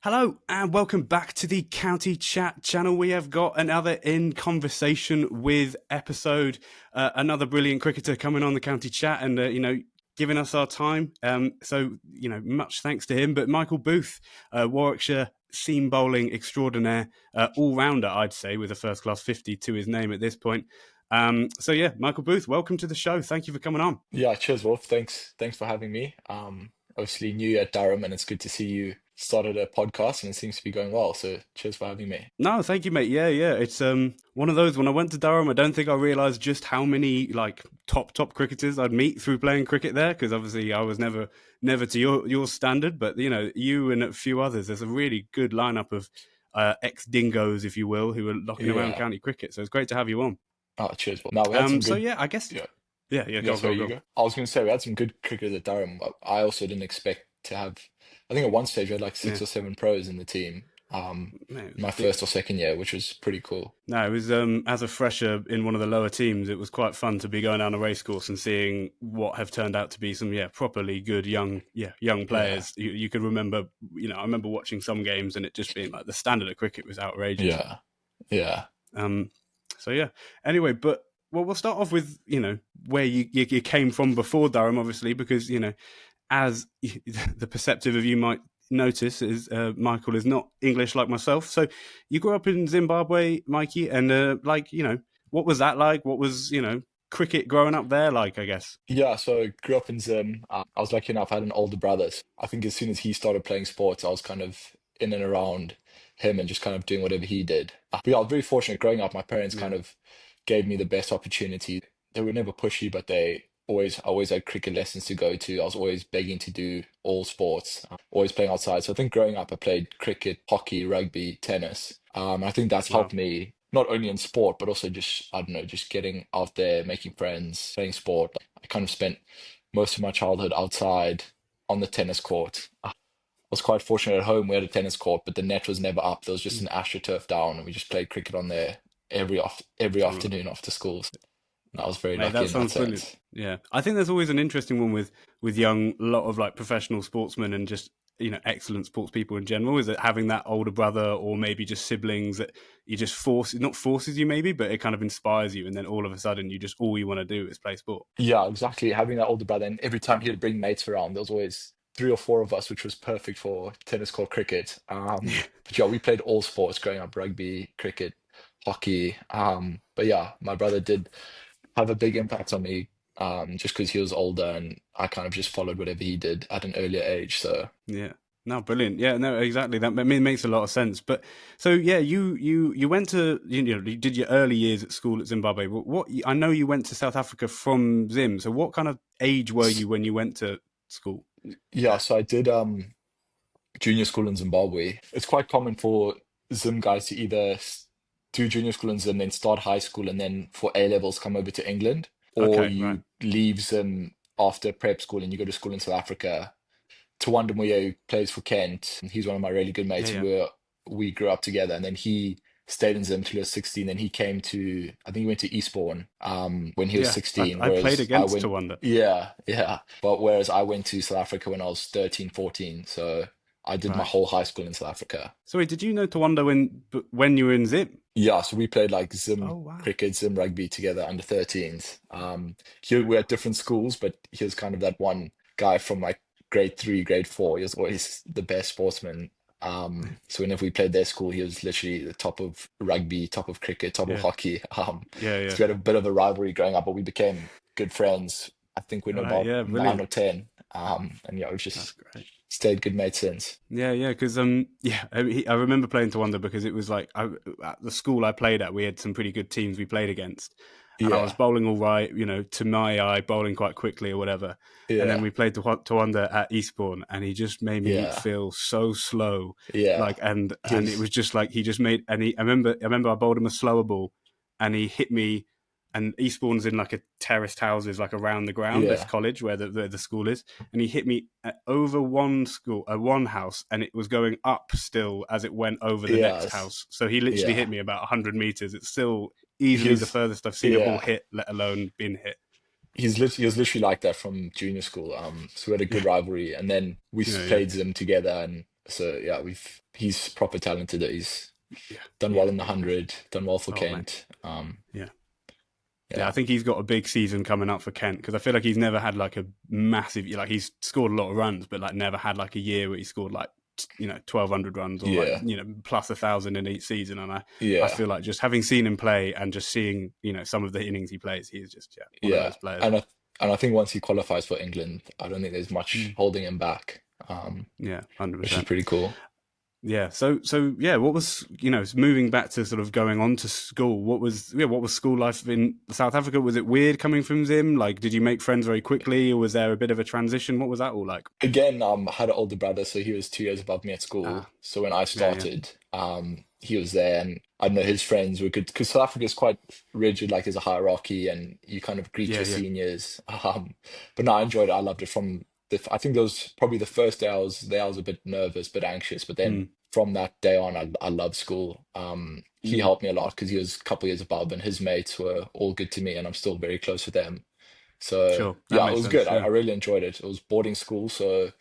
Hello and welcome back to the County Chat channel. We have got another in conversation with episode, another brilliant cricketer coming on the County Chat and, giving us our time. Much thanks to him. But Michael Booth, Warwickshire seam bowling extraordinaire, all-rounder, I'd say, with a first-class 50 to his name at this point. Michael Booth, welcome to the show. Thank you for coming on. Yeah, cheers, Wolf. Thanks for having me. Obviously new at Durham, and it's good to see you started a podcast, and it seems to be going well. So, cheers for having me. No, thank you, mate. Yeah. It's one of those. When I went to Durham, I don't think I realised just how many top cricketers I'd meet through playing cricket there. Because obviously, I was never to your standard. But you and a few others. There's a really good lineup of ex dingoes, if you will, who are knocking around Yeah. county cricket. So it's great to have you on. Oh, cheers, Wolf. Now we had some good. I guess. Yeah, Yeah. yeah. Sorry, you Go. go. I was going to say we had some good cricket at Durham. But I also didn't expect to have. I think at one stage we had like Yeah. six or seven pros in the team. Man, My first or second year, which was pretty cool. No, it was as a fresher in one of the lower teams. It was quite fun to be going down a racecourse and seeing what have turned out to be some properly good young Yeah, players. You could remember, I remember watching some games and it just being like the standard of cricket was outrageous. yeah, yeah. Um, Anyway, but well, we'll start off with where you came from before Durham, obviously, because as the perceptive of you might notice is Michael is not English like myself. So you grew up in Zimbabwe, Mikey, and what was that like? What was cricket growing up there like? I guess. Yeah, so I grew up in Zim. I was lucky enough, I had an older brother. So I think as soon as he started playing sports, I was kind of in and around him and just kind of doing whatever he did. But yeah, I was very fortunate growing up. My parents Yeah. kind of gave me the best opportunity. They were never pushy, but I always had cricket lessons to go to. I was always begging to do all sports, always playing outside. So I think growing up, I played cricket, hockey, rugby, tennis. I think that's Wow. helped me not only in sport, but also just, I don't know, just getting out there, making friends, playing sport. I kind of spent most of my childhood outside on the tennis court. I was quite fortunate at home. We had a tennis court, but the net was never up. There was just an AstroTurf down, and we just played cricket on there every Mm. afternoon after school. I was very Mate, lucky that in that sounds brilliant. sense. Yeah, I think there's always an interesting one with young lot of like professional sportsmen and just excellent sports people in general. Is that having that older brother or maybe just siblings that you just not forces you maybe, but it kind of inspires you, and then all of a sudden you just all you want to do is play sport. Yeah, exactly. Having that older brother, and every time he would bring mates around, there was always three or four of us, which was perfect for tennis court cricket. But yeah, we played all sports growing up: rugby, cricket, hockey. But yeah, my brother did have a big impact on me, just because he was older, and I kind of just followed whatever he did at an earlier age. So Yeah. No, brilliant. Yeah, no, exactly. That makes a lot of sense. But so yeah, you went to you did your early years at school at Zimbabwe. What I know you went to South Africa from Zim. So what kind of age were you when you went to school yeah, there? so I did junior school in Zimbabwe. It's quite common for Zim guys to either do junior school in Zim, then start high school, and then for A levels come over to England, or Okay, right. you leave Zim after prep school and you go to school in South Africa. Tawanda Muye, who plays for Kent, he's one of my really good Yeah, mates, and yeah. we grew up together. And then he stayed in Zim till he was 16. Then he came to, I think he went to Eastbourne when he was Yeah, 16. I played Whereas I against went, Tawanda. yeah, yeah. But whereas I went to South Africa when I was 13, 14. So I did my Right. whole high school in South Africa. Sorry, did you know Tawanda when you were in Zim? Yeah, so we played like Oh Zim wow. cricket, Zim rugby together under 13s. We're at different schools, but he was kind of that one guy from like grade three, grade four. He was always the best sportsman. So whenever we played their school, he was literally the top of rugby, top of cricket, top of Yeah, hockey. yeah. So we had a bit of a rivalry growing up, but we became good friends. I think we know Right, about yeah, nine brilliant. or ten. And yeah, we've That's just great. stayed good mates since. Yeah, because I remember playing Tawanda because it was like at the school I played at, we had some pretty good teams we played against, and I was Yeah, bowling all right, to my eye, bowling quite quickly or whatever. And then yeah, we played Tawanda at Eastbourne, and he just made me yeah, feel so slow, yeah. like He and it was, was just like he just made and he. I remember I bowled him a slower ball, and he hit me. And Eastbourne's in like a terraced houses, like around the ground. This yeah, college where the school is, and he hit me over one house, and it was going up still as it went over the next yes, house. So he literally yeah. hit me about 100 meters. It's still He easily the was, furthest I've seen a ball yeah. hit, let alone been hit. He was literally like that from junior school. So we had a good Yeah, rivalry, and then we yeah, yeah. played them together. So yeah, he's proper talented. He's Yeah, done yeah, well in the yeah, yeah. 100, done well for Oh mate, Kent. yeah. Yeah, I Yeah, think he's got a big season coming up for Kent because I feel like he's never had like a massive like he's scored a lot of runs, but like never had like a year where he scored like 1,200 runs or like yeah, plus 1,000 in each season. And I yeah, feel like just having seen him play and just seeing some of the innings he plays, he's just one of yeah. those players. And I think once he qualifies for England, I don't think there's much Mm. holding him back, Yeah, hundred which is percent. pretty cool. Yeah. So yeah, what was moving back to sort of going on to school? What was school life in South Africa? Was it weird coming from Zim? Like, did you make friends very quickly, or was there a bit of a transition? What was that all like? Again, I had an older brother, so he was 2 years above me at school. Ah, So when I yeah, yeah, started, he was there, and I know his friends were good because South Africa is quite rigid. Like there's a hierarchy, and you kind of greet yeah, your yeah. seniors. But no, I enjoyed it. I loved it from I think that was probably the first day I was there. I was a bit nervous, bit anxious, but then Mm, from that day on, I loved school. He mm, helped me a lot because he was a couple years above, and his mates were all good to me, and I'm still very close with them. So sure, that yeah, it makes was good. sense. I Yeah, really enjoyed it. It was boarding school, so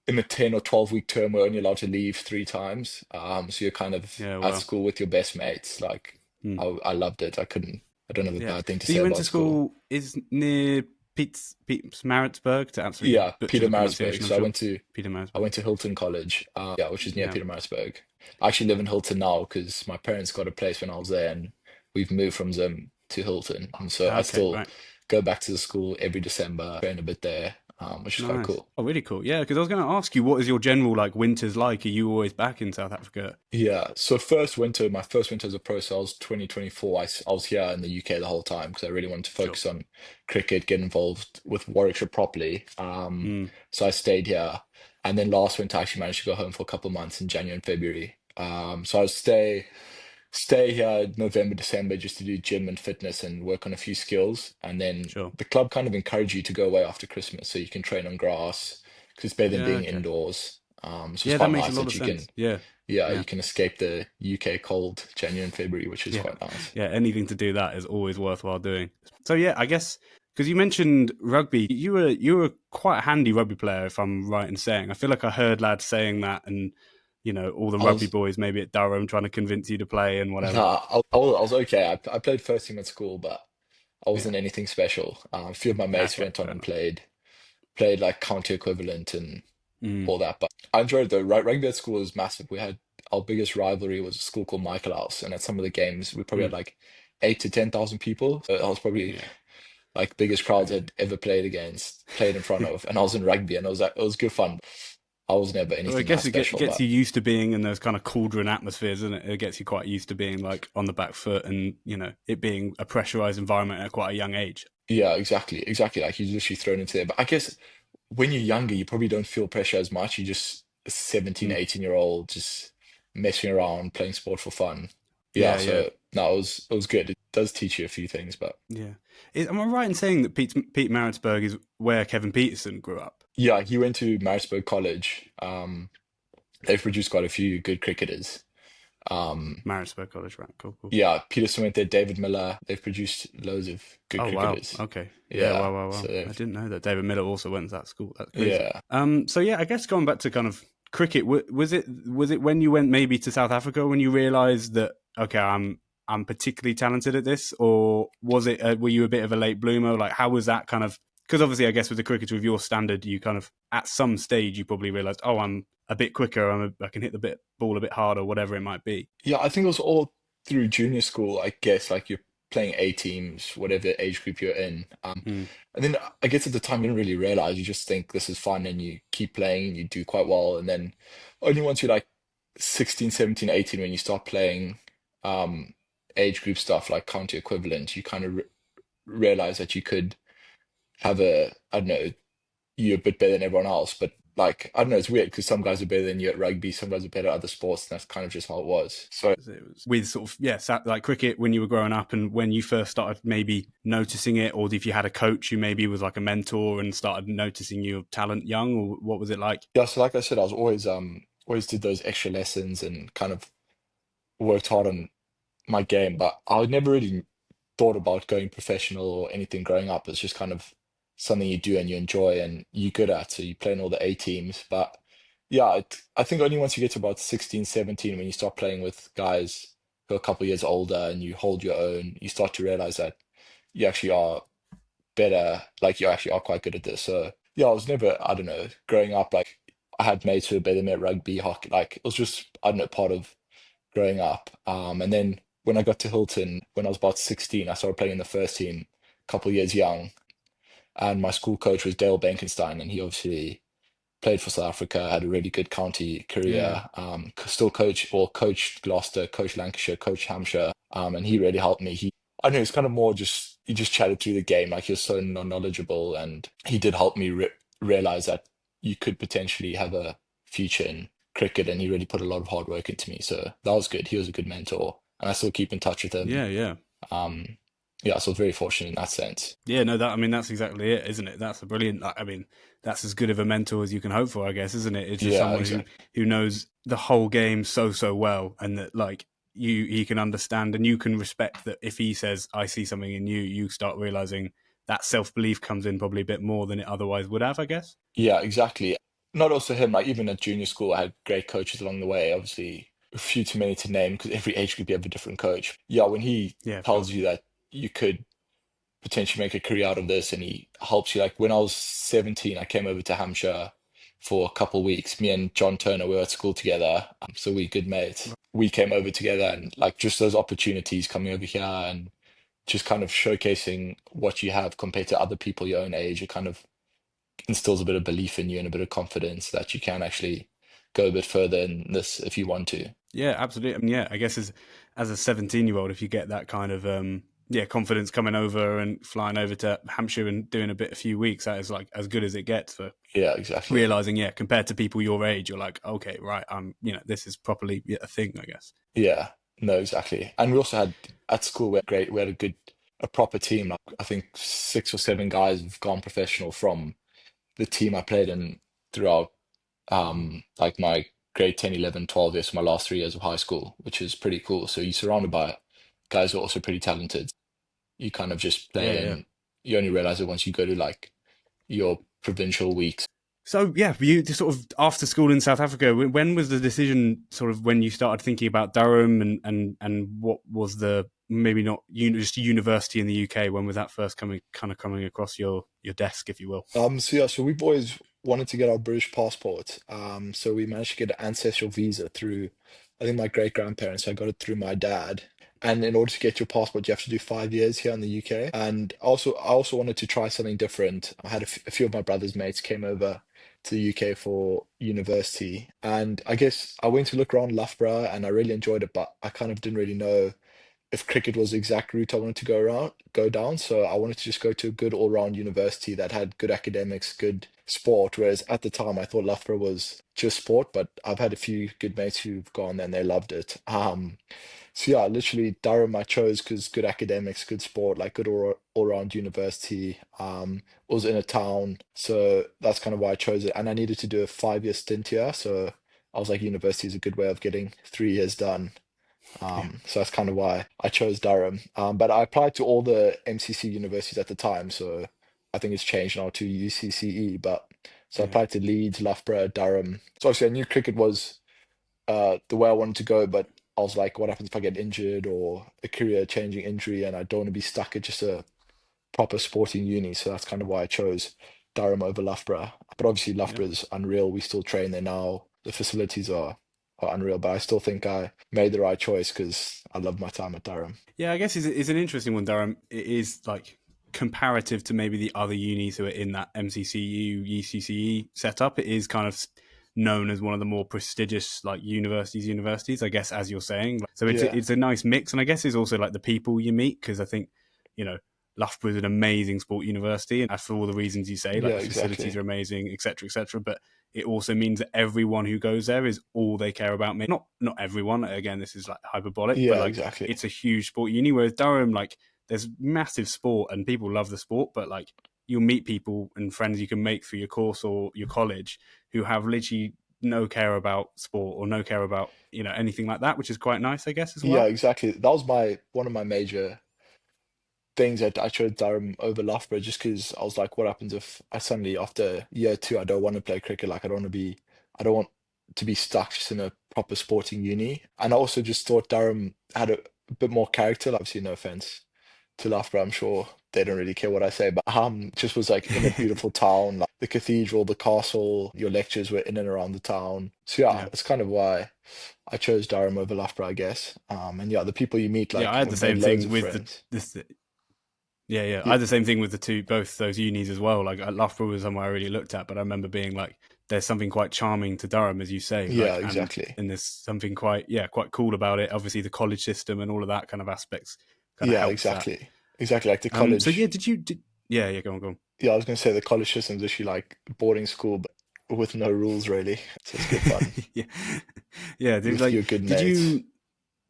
in a 10 or 12 week term, we're only allowed to leave 3 times. So you're kind of yeah. at Well, school with your best mates. Like mm, I loved it. I don't have a yeah. bad thing to So say you went to about school. school is near Pete's Maritzburg to absolutely Yeah, butcher Peter the Marisburg. pronunciation. I'm So sure Peter I Maritzburg. went to Hilton College, yeah, which is near Yeah. Peter Marisburg. I actually live in Hilton now because my parents got a place when I was there, and we've moved from Zim to Hilton. And so I Okay, still right. go back to the school every December, train a bit there, which is quite Nice. cool. Oh, really cool. Yeah, because I was going to ask you, what is your general like winters like? Are you always back in South Africa? Yeah, so my first winter as a pro, so I was 2024. I was here in the UK the whole time because I really wanted to Sure. focus on cricket, get involved with Warwickshire properly. Mm, So I stayed here, and then last winter I actually managed to go home for a couple of months in January and February. So I would stay here November, December just to do gym and fitness and work on a few skills, and then sure. the club kind of encourage you to go away after Christmas so you can train on grass because it's better than Yeah. being Okay. indoors. So it's Yeah, that quite makes a nice lot that of you can. sense. Yeah. Yeah, Yeah. you can escape the UK cold January and February, which is Yeah. quite nice. Yeah. Anything to do that is always worthwhile doing. So yeah, I guess because you mentioned rugby, you were quite a handy rugby player, if I'm right in saying. I feel like I heard lads saying that, and all the I rugby was boys maybe at Durham trying to convince you to play and whatever. nah, I was okay. I played first team at school, but I Yeah. wasn't anything special. A few of my mates Okay. went on Fair and enough. played like county equivalent and Mm, all that. But I enjoyed it though. Rugby at school was massive. We had our biggest rivalry was a school called Michael House, and at some of the games we probably had mm, like 8 to 10,000 people. So I was probably yeah. like biggest crowds I'd ever played in front of, and I was in rugby, and it was good fun. I was never Well, I anything that guess special, gets but you used to being in those kind of cauldron atmospheres, and it gets you quite used to being like on the back foot, and it being a pressurized environment at quite a young age. yeah, exactly. Like you're literally thrown into there. But I guess when you're younger, you probably don't feel pressure as much. You just a 17, Mm. 18-year-old just messing around, playing sport for fun. Yeah, Yeah, yeah, so no, it was good. It does teach you a few things, but yeah. Am I right in saying that Pete Maritzburg is where Kevin Peterson grew up? yeah, he went to Marisburg College. They've produced quite a few good cricketers. Um, Maritzburg College, right? Cool, cool. yeah, Peterson went there, David Miller. They've produced loads of good Oh wow. cricketers. Okay. Yeah. Yeah, Wow. Wow. so Wow. I didn't know that David Miller also went to that school. That's crazy. yeah. So yeah, I guess going back to kind of cricket, was it when you went maybe to South Africa when you realised that okay, I'm particularly talented at this, or was it were you a bit of a late bloomer? Like how was that kind of? Because obviously, I guess with the cricketer of your standard, you kind of at some stage you probably realised, oh, I'm a bit quicker. I can hit the ball a bit harder, whatever it might be. Yeah, I think it was all through junior school, I guess, like you're playing A teams, whatever age group you're in. Mm, And then I guess at the time you didn't really realize, you just think this is fun and you keep playing and you do quite well. And then only once you're like 16, 17, 18, when you start playing um age group stuff like county equivalent, you kind of re realize that you could have I don't know, you're a bit better than everyone else. But like, I don't know, it's weird because some guys are better than you at rugby, some guys are better at other sports, and that's kind of just how it was. So it was with sort of like cricket when you were growing up and when you first started maybe noticing it, or if you had a coach who maybe was like a mentor and started noticing your talent young, or what was it like? yeah, so like I said, I was always did those extra lessons and kind of worked hard on my game, but I never really thought about going professional or anything growing up. It's just kind of something you do and you enjoy and you're good at. So you play in all the A teams. But Yeah, I think only once you get to about 16, 17, when you start playing with guys who are a couple of years older and you hold your own, you start to realize that you actually are better, like you actually are quite good at this. So yeah, I was never, I don't know, growing up, like I had mates who were better than me at rugby, hockey, like it was just, I don't know, part of growing up. And then when I got to Hilton, when I was about 16, I started playing in the first team, a couple of years young. And my school coach was Dale Benkenstein, and he obviously played for South Africa, had a really good county Yeah. career, still coached Gloucester, coached Lancashire, coached Hampshire, and he really helped me. I don't know, it's kind of more just, he just chatted through the game, like he was so knowledgeable, and he did help me realize that you could potentially have a future in cricket, and he really put a lot of hard work into me. So that was good. He was a good mentor, and I still keep in touch with him. Yeah, yeah. Um, yeah, so I was very fortunate in that sense. Yeah, no, that I mean that's exactly it, isn't it? That's a brilliant. I mean, that's as good of a mentor as you can hope for, I guess, isn't it? It's just Yeah, someone exactly. who knows the whole game so well, and that like you he can understand and you can respect that if he says I see something in you, you start realizing that self belief comes in probably a bit more than it otherwise would have, I guess. Yeah, exactly. Not also him, like even at junior school, I had great coaches along the way. Obviously, a few too many to name because every age group you have a different coach. Yeah, when he Yeah, of tells course. you that you could potentially make a career out of this and he helps you, like when I was 17, I came over to Hampshire for a couple of weeks. Me and John Turner were at school together, so we good mates. We came over together and like just those opportunities coming over here and just kind of showcasing what you have compared to other people your own age. It kind of instills a bit of belief in you and a bit of confidence that you can actually go a bit further in this if you want to. Yeah, absolutely. I mean, yeah, I guess as a 17-year-old, if you get that kind of yeah confidence coming over and flying over to Hampshire and doing a few weeks, that is like as good as it gets for Yeah, exactly. realizing, yeah, compared to people your age, you're like, okay, right, this is properly a thing, I guess. Yeah, no, exactly. And we also had at school, we had a good, a proper team. Like, I think 6 or 7 guys have gone professional from the team I played in throughout like my grade 10, 11, 12 years, so my last 3 years of high school, which is pretty cool. So you're surrounded by guys who are also pretty talented. You kind of just Yeah, play yeah. and you only realize it once you go to like your provincial weeks. So yeah, you just sort of after school in South Africa. When was the decision? Sort of when you started thinking about Durham and what was the maybe not just university in the UK? When was that first coming across your desk, if you will? So we've always wanted to get our British passport. So we managed to get an ancestral visa through, I think my great grandparents. I got it through my dad. And in order to get your passport, you have to do 5 years here in the UK. And I also wanted to try something different. I had a few of my brother's mates came over to the UK for university, and I guess I went to look around Loughborough, and I really enjoyed it, but I kind of didn't really know if cricket was the exact route I wanted to go down. So I wanted to just go to a good all-round university that had good academics, good sport. Whereas at the time I thought Loughborough was just sport, but I've had a few good mates who've gone there and they loved it. So yeah, literally Durham I chose because good academics, good sport, like good all-round university. Was in a town, so that's kind of why I chose it. And I needed to do a 5 year stint here, so I was like, university is a good way of getting 3 years done. Yeah, So that's kind of why I chose Durham. But I applied to all the MCC universities at the time, so I think it's changed now to UCCE. But so I yeah, applied to Leeds, Loughborough, Durham. So obviously I knew cricket was the way I wanted to go, but I was like, what happens if I get injured or a career-changing injury, and I don't want to be stuck at just a proper sporting uni. So that's kind of why I chose Durham over Loughborough. But obviously yeah. Loughborough is unreal. We still train there now. The facilities are unreal, but I still think I made the right choice because I love my time at Durham. Yeah, I guess it's an interesting one, Durham. It is like comparative to maybe the other unis who are in that MCCU, UCCE setup. It is kind of known as one of the more prestigious like universities, I guess, as you're saying. So Yeah, it's a nice mix, and I guess it's also like the people you meet because I think you know Loughborough is an amazing sport university, and for all the reasons you say, like yeah, the facilities exactly. are amazing, etc., etc. But it also means that everyone who goes there is all they care about. Not everyone. Again, this is like hyperbolic, but Yeah, like exactly. it's a huge sport uni. Whereas Durham, like, there's massive sport and people love the sport, but like you'll meet people and friends you can make through your course or your college who have literally no care about sport or no care about anything like that, which is quite nice, I guess, as Yeah, well. exactly. That was my one of my major things that I chose Durham over Loughborough just because I was like, what happens if I suddenly after year 2 I don't want to play cricket? Like I don't want to be, I don't want to be stuck just in a proper sporting uni. And I also just thought Durham had a bit more character. Obviously, no offense to Loughborough, I'm sure they don't really care what I say, but just was like in a beautiful town, like the cathedral, the castle, your lectures were in and around the town. So yeah, Yeah. that's kind of why I chose Durham over Loughborough, I guess. And yeah, the people you meet, Yeah, I like had the I've made same loads thing of with the friends. this. Yeah, yeah. I Yeah, had the same thing with the two, both those unis as well. Like Loughborough was somewhere I really looked at, but I remember being like, there's something quite charming to Durham, as you say, yeah, like, exactly. and there's something quite, yeah, quite cool about it. Obviously, the college system and all of that kind of aspects kind of Yeah, helps that. exactly. Exactly. Like the So yeah, college. yeah, yeah, go on, go on. Yeah, I was going to say the college system is actually like boarding school, but with no rules really. So it's good fun Yeah, yeah. with your good Did mates. you?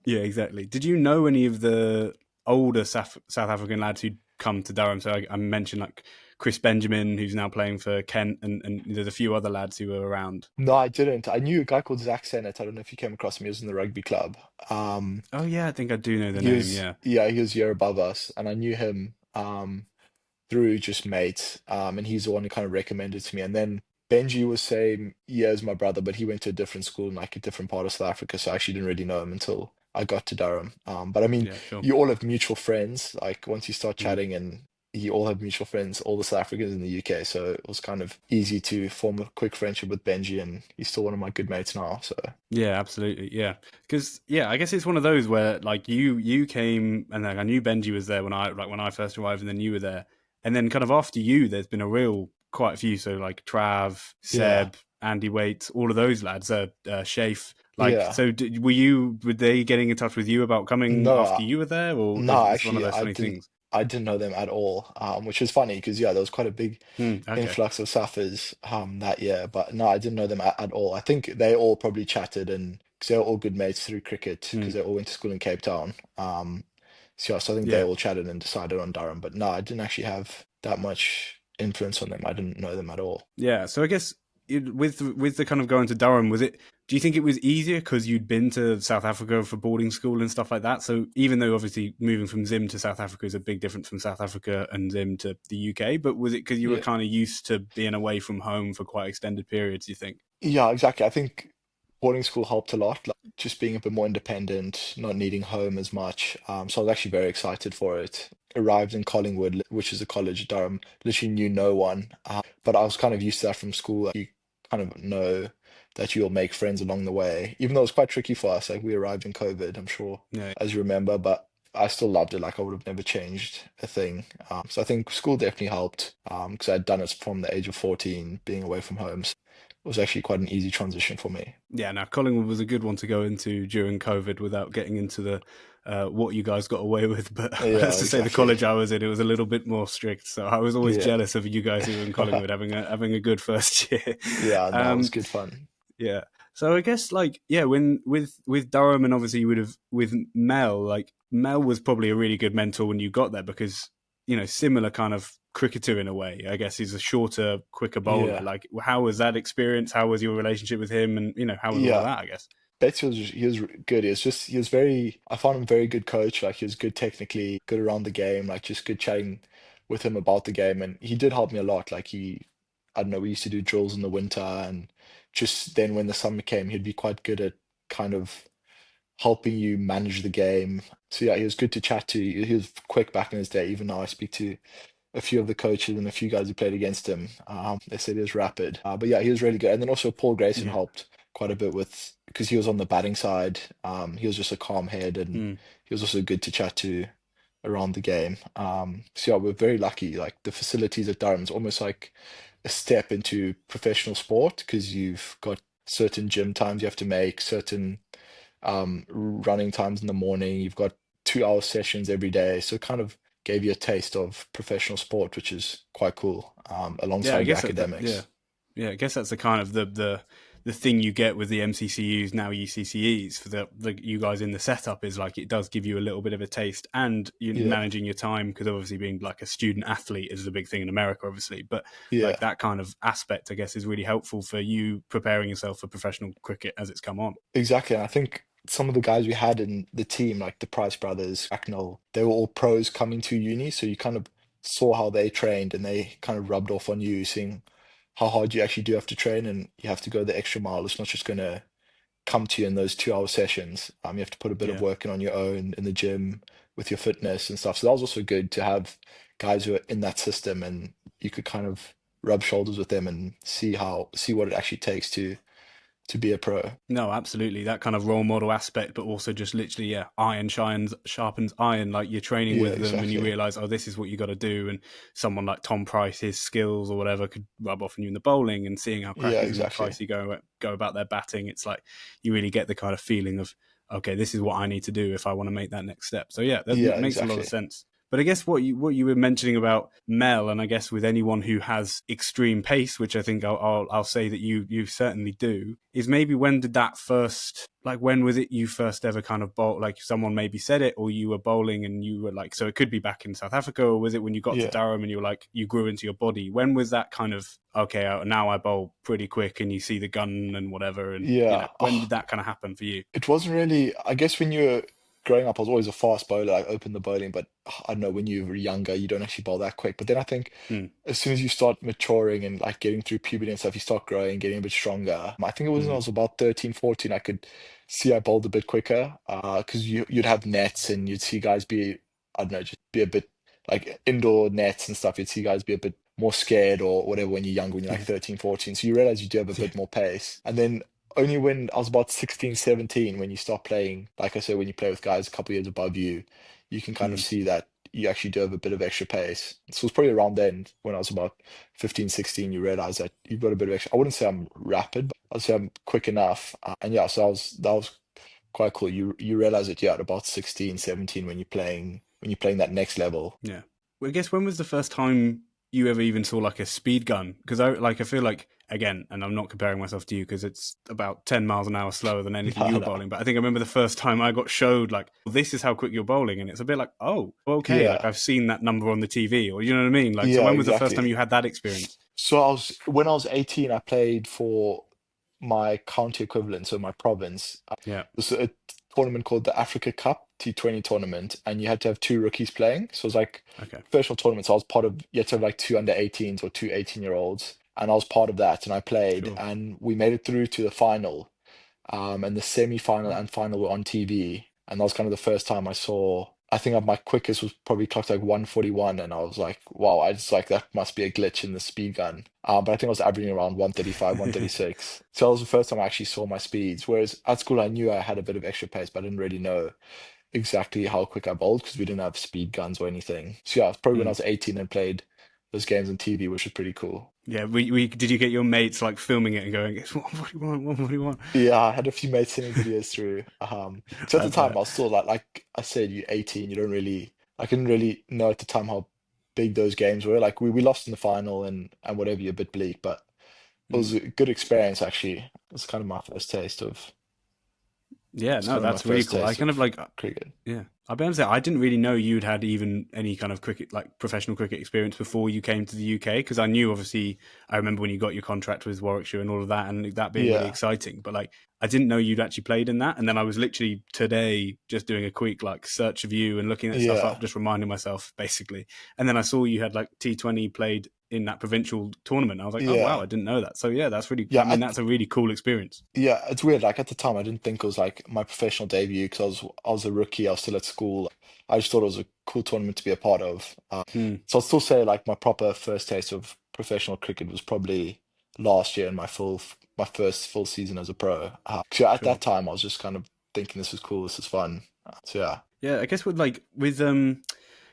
Yeah, exactly. Did you know any of the older South African lads who'd come to Durham? So I mentioned like Chris Benjamin, who's now playing for Kent, and there's a few other lads who were around. No, I didn't. I knew a guy called Zach Sennett. I don't know if you came across him. He was in the rugby club. Oh yeah, I think I do know the He name. was, Yeah, yeah, he was a year above us, and I knew him through just mates. And he's the one who kind of recommended to me. And then Benji was same year as my brother, but he went to a different school in like a different part of South Africa, so I actually didn't really know him until I got to Durham. But I mean, yeah, sure. you all have mutual friends. Like once you start Mm. chatting, and you all have mutual friends, all the South Africans in the UK, so it was kind of easy to form a quick friendship with Benji, and he's still one of my good mates now. So Yeah, absolutely. Yeah, because yeah, I guess it's one of those where like you came and like I knew Benji was there when I first arrived, and then you were there, and then kind of after you, there's been a real quite a few. So like Trav, yeah, Seb, Andy Waite, all of those lads, Shafe. Like, yeah. so were they getting in touch with you about coming No, after you were there, or no, it's one of actually, those funny things? I didn't know them at all, which is funny because yeah, there was quite a big Okay. influx of Saffers that year, but no, I didn't know them at all. I think they all probably chatted, and because they were all good mates through cricket because Mm. they all went to school in Cape Town. So, yeah, so I think they Yeah. all chatted and decided on Durham, but no, I didn't actually have that much influence on them. I didn't know them at all. Yeah, so I guess with the kind of going to Durham, was it? Do you think it was easier because you'd been to South Africa for boarding school and stuff like that? So even though obviously moving from Zim to South Africa is a big difference from South Africa and Zim to the UK, but was it because you were Yeah. kind of used to being away from home for quite extended periods? Do you think? Yeah, exactly. I think boarding school helped a lot, like just being a bit more independent, not needing home as much. So I was actually very excited for it. Arrived in Collingwood, which is a college, Durham, literally knew no one. But I was kind of used to that from school. Like, you kind of know that you'll make friends along the way, even though it was quite tricky for us. Like we arrived in COVID, I'm sure, Yeah, as you remember, but I still loved it. Like I would have never changed a thing. So I think school definitely helped because I'd done it from the age of 14, being away from home. So it was actually quite an easy transition for me. yeah. Now Collingwood was a good one to go into during COVID without getting into the what you guys got away with. But Yeah, let's just say the exactly. college I was in, it was a little bit more strict. So I was always Yeah. jealous of you guys who were in Collingwood having a good first year. Yeah, no, it was Um, good fun. Yeah. So I guess like yeah, when with Durham and obviously you would have with Mel, like Mel was probably a really good mentor when you got there because similar kind of cricketer in a way. I guess he's a shorter, quicker bowler. Yeah. Like how was that experience? How was your relationship with him? And how was all of Yeah. that? I guess. Betts he was good. He was very, I found him very good coach. Like he was good technically, good around the game, like just good chatting with him about the game. And he did help me a lot. I don't know, we used to do drills in the winter, and just then when the summer came, he'd be quite good at kind of helping you manage the game. So yeah, he was good to chat to. He was quick back in his day. Even now I speak to a few of the coaches and a few guys who played against him. They said he was rapid. But yeah, he was really good. And then also Paul Grayson Yeah. helped quite a bit with because he was on the batting side. He was just a calm head, and Mm. he was also good to chat to around the game. So yeah, we're very lucky. Like the facilities at Durham's almost like a step into professional sport because you've got certain gym times you have to make, certain running times in the morning. You've got 2 hour sessions every day. So it kind of gave you a taste of professional sport, which is quite cool, Yeah, I alongside your guess yeah, academics. yeah. I guess that's the kind of the thing you get with the MCCUs now UCCEs for the you guys in the setup is like it does give you a little bit of a taste and you Yeah, managing your time because obviously being like a student athlete is a big thing in America obviously but like yeah, that kind of aspect I guess is really helpful for you preparing yourself for professional cricket as it's come on. exactly. And I think some of the guys we had in the team, like the Price brothers, Acknell, they were all pros coming to uni. So you kind of saw how they trained, and they kind of rubbed off on you, seeing how hard you actually do have to train, and you have to go the extra mile. It's not just gonna come to you in those 2 hour sessions. You have to put a bit of Yeah. work in on your own in the gym with your fitness and stuff. So that was also good to have guys who are in that system, and you could kind of rub shoulders with them and see what it actually takes to be a pro. No, absolutely. That kind of role model aspect, but also just literally, yeah, iron shines, sharpens iron. Like you're training Yeah, with them and you exactly. realize, oh, this is what you got to do. And someone like Tom Price, his skills or whatever could rub off on you in the bowling, and seeing how Yeah, crackers with exactly. Pricey go about their batting. It's like you really get the kind of feeling of, okay, this is what I need to do if I want to make that next step. So yeah, that Yeah, makes a lot of exactly. sense. But I guess what you were mentioning about Mel, and I guess with anyone who has extreme pace, which I think I'll say that you certainly do, is maybe when did that first, like when was it you first ever kind of bowl, like someone maybe said it, or you were bowling and you were like, so it could be back in South Africa, or was it when you got to Yeah. Durham and you were like, you grew into your body? When was that kind of, okay, now I bowl pretty quick and you see the gun and whatever, and Yeah. when did that kind of happen for you? It wasn't really, I guess when you were growing up, I was always a fast bowler. I opened the bowling, but I don't know, when you were younger, you don't actually bowl that quick. But then I think Mm, as soon as you start maturing and like getting through puberty and stuff, you start growing, getting a bit stronger. I think it was when I mm, was about 13, 14, I could see I bowled a bit quicker. Because you'd have nets and you'd see guys be, I don't know, just be a bit like indoor nets and stuff. You'd see guys be a bit more scared or whatever when you're younger, when you're like yeah, 13, 14. So you realize you do have a yeah, bit more pace. And then only when I was about 16, 17, when you start playing, like I said, when you play with guys a couple years above you, you can kind of mm, see that you actually do have a bit of extra pace. So it's probably around then when I was about 15, 16, you realize that you've got a bit of extra. I wouldn't say I'm rapid, but I'd say I'm quick enough. And yeah, so that was quite cool. You realize it, yeah, at about 16, 17 when you're playing that next level. yeah. Well, I guess when was the first time you ever even saw like a speed gun? Because I feel like, again, and I'm not comparing myself to you because it's about 10 miles an hour slower than anything you No, were no. bowling. But I think I remember the first time I got showed like, this is how quick you're bowling, and it's a bit like, oh, okay, like Yeah, I've seen that number on the TV, or you know what I mean? Like, so yeah, when was the first time exactly. you had that experience? So when I was 18, I played for my county equivalent, so my province. Yeah. It was a tournament called the Africa Cup T20 tournament, and you had to have two rookies playing. So it was like Okay. professional tournament. So I was part of, you had to have like two under 18s or two 18-year-olds. And I was part of that, and I played, Sure. and we made it through to the final. And the semi-final and final were on TV, and that was kind of the first time I saw. I think my quickest was probably clocked like 141, and I was like, wow, I just like that must be a glitch in the speed gun. But I think I was averaging around 135, 136. So that was the first time I actually saw my speeds. Whereas at school, I knew I had a bit of extra pace, but I didn't really know exactly how quick I bowled because we didn't have speed guns or anything. So yeah, it's probably when I Mm. was 18 and played those games on TV, which was pretty cool. Yeah. We did you get your mates like filming it and going, it's 141, 141? Yeah, I had a few mates sending videos through. So at I the time, I bet. was still like I said, you're 18, you don't really, I couldn't really know at the time how big those games were. Like we lost in the final and whatever, you're a bit bleak, but it Mm. was a good experience actually. It was kind of my first taste of, Yeah, it's no, kind of my that's really first cool. I taste kind of of like, cricket. yeah, I'll be honest, I didn't really know you'd had even any kind of cricket, like professional cricket experience before you came to the UK. Because I knew, obviously, I remember when you got your contract with Warwickshire and all of that, and that being really Yeah, exciting. But like, I didn't know you'd actually played in that. And then I was literally today just doing a quick like search of you and looking at stuff up, yeah, just reminding myself basically. And then I saw you had like T20 played in that provincial tournament. I was like, oh wow, yeah, I didn't know that. So yeah, that's really, I yeah. mean, that's a really cool experience. Yeah, it's weird. Like at the time, I didn't think it was like my professional debut because I was a rookie. I was still at school. I just thought it was a cool tournament to be a part of. Mm, So I'll still say like my proper first taste of professional cricket was probably last year in my first full season as a pro. So yeah, at sure. that time, I was just kind of thinking this is cool, this is fun. So yeah, Yeah, I guess with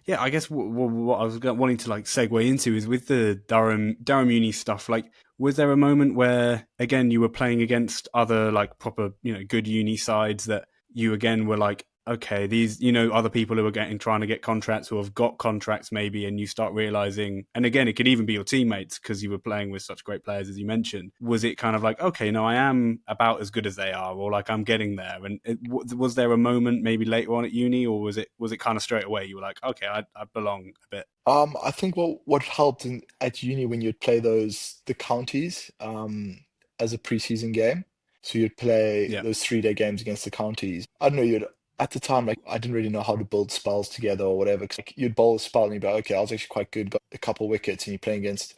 yeah, I guess what I was wanting to like segue into is with the Durham uni stuff. Like, was there a moment where again you were playing against other like proper good uni sides that you again were like, okay, these other people who are trying to get contracts or have got contracts maybe, and you start realizing, and again it could even be your teammates because you were playing with such great players as you mentioned. Was it kind of like, okay, no, I am about as good as they are, or like I'm getting there? And was there a moment maybe later on at uni, or was it kind of straight away you were like, okay, I belong a bit? I think what helped at uni when you'd play the counties as a preseason game. So you'd play Yeah, those 3-day games against the counties. I don't know, you'd at the time like I didn't really know how to build spells together or whatever. 'Cause, like, you'd bowl a spell and you'd be like, okay, I was actually quite good, got a couple wickets, and you're playing against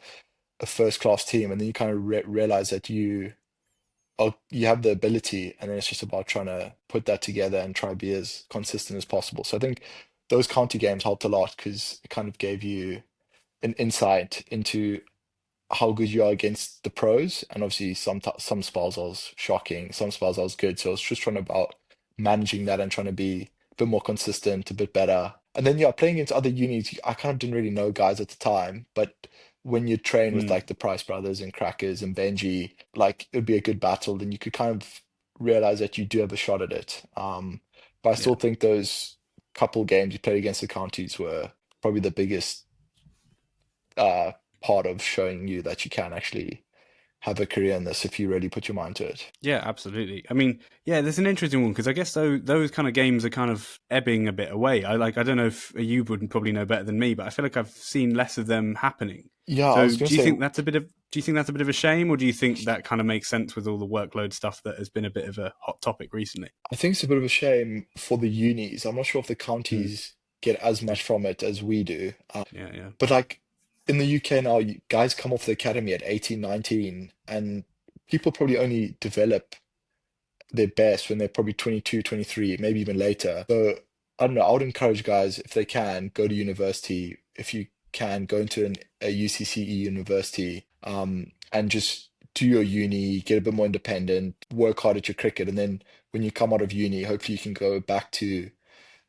a first class team, and then you kind of realize that you have the ability, and then it's just about trying to put that together and try to be as consistent as possible. So I think those county games helped a lot because it kind of gave you an insight into how good you are against the pros. And obviously, some spells I was shocking, some spells I was good. So I was just trying about managing that and trying to be a bit more consistent, a bit better. And then yeah, playing against other unis, I kind of didn't really know guys at the time, but when you train with Mm, like the Price brothers and Crackers and Benji, like it would be a good battle, then you could kind of realize that you do have a shot at it. But I still yeah. think those couple games you played against the counties were probably the biggest uh, part of showing you that you can actually have a career in this if you really put your mind to it. Yeah, absolutely. I mean, yeah, there's an interesting one because I guess those kind of games are kind of ebbing a bit away. I don't know if you would probably know better than me, but I feel like I've seen less of them happening. Yeah, I So, was gonna say, do you think that's a bit of a shame, or do you think that kind of makes sense with all the workload stuff that has been a bit of a hot topic recently? I think it's a bit of a shame for the unis. I'm not sure if the Mm, counties get as much from it as we do. yeah, yeah, But like in the UK now, guys come off the academy at 18, 19, and people probably only develop their best when they're probably 22, 23, maybe even later. So I don't know. I would encourage guys, if they can, go to university. If you can, go into a UCCE university, and just do your uni, get a bit more independent, work hard at your cricket, and then when you come out of uni, hopefully you can go back to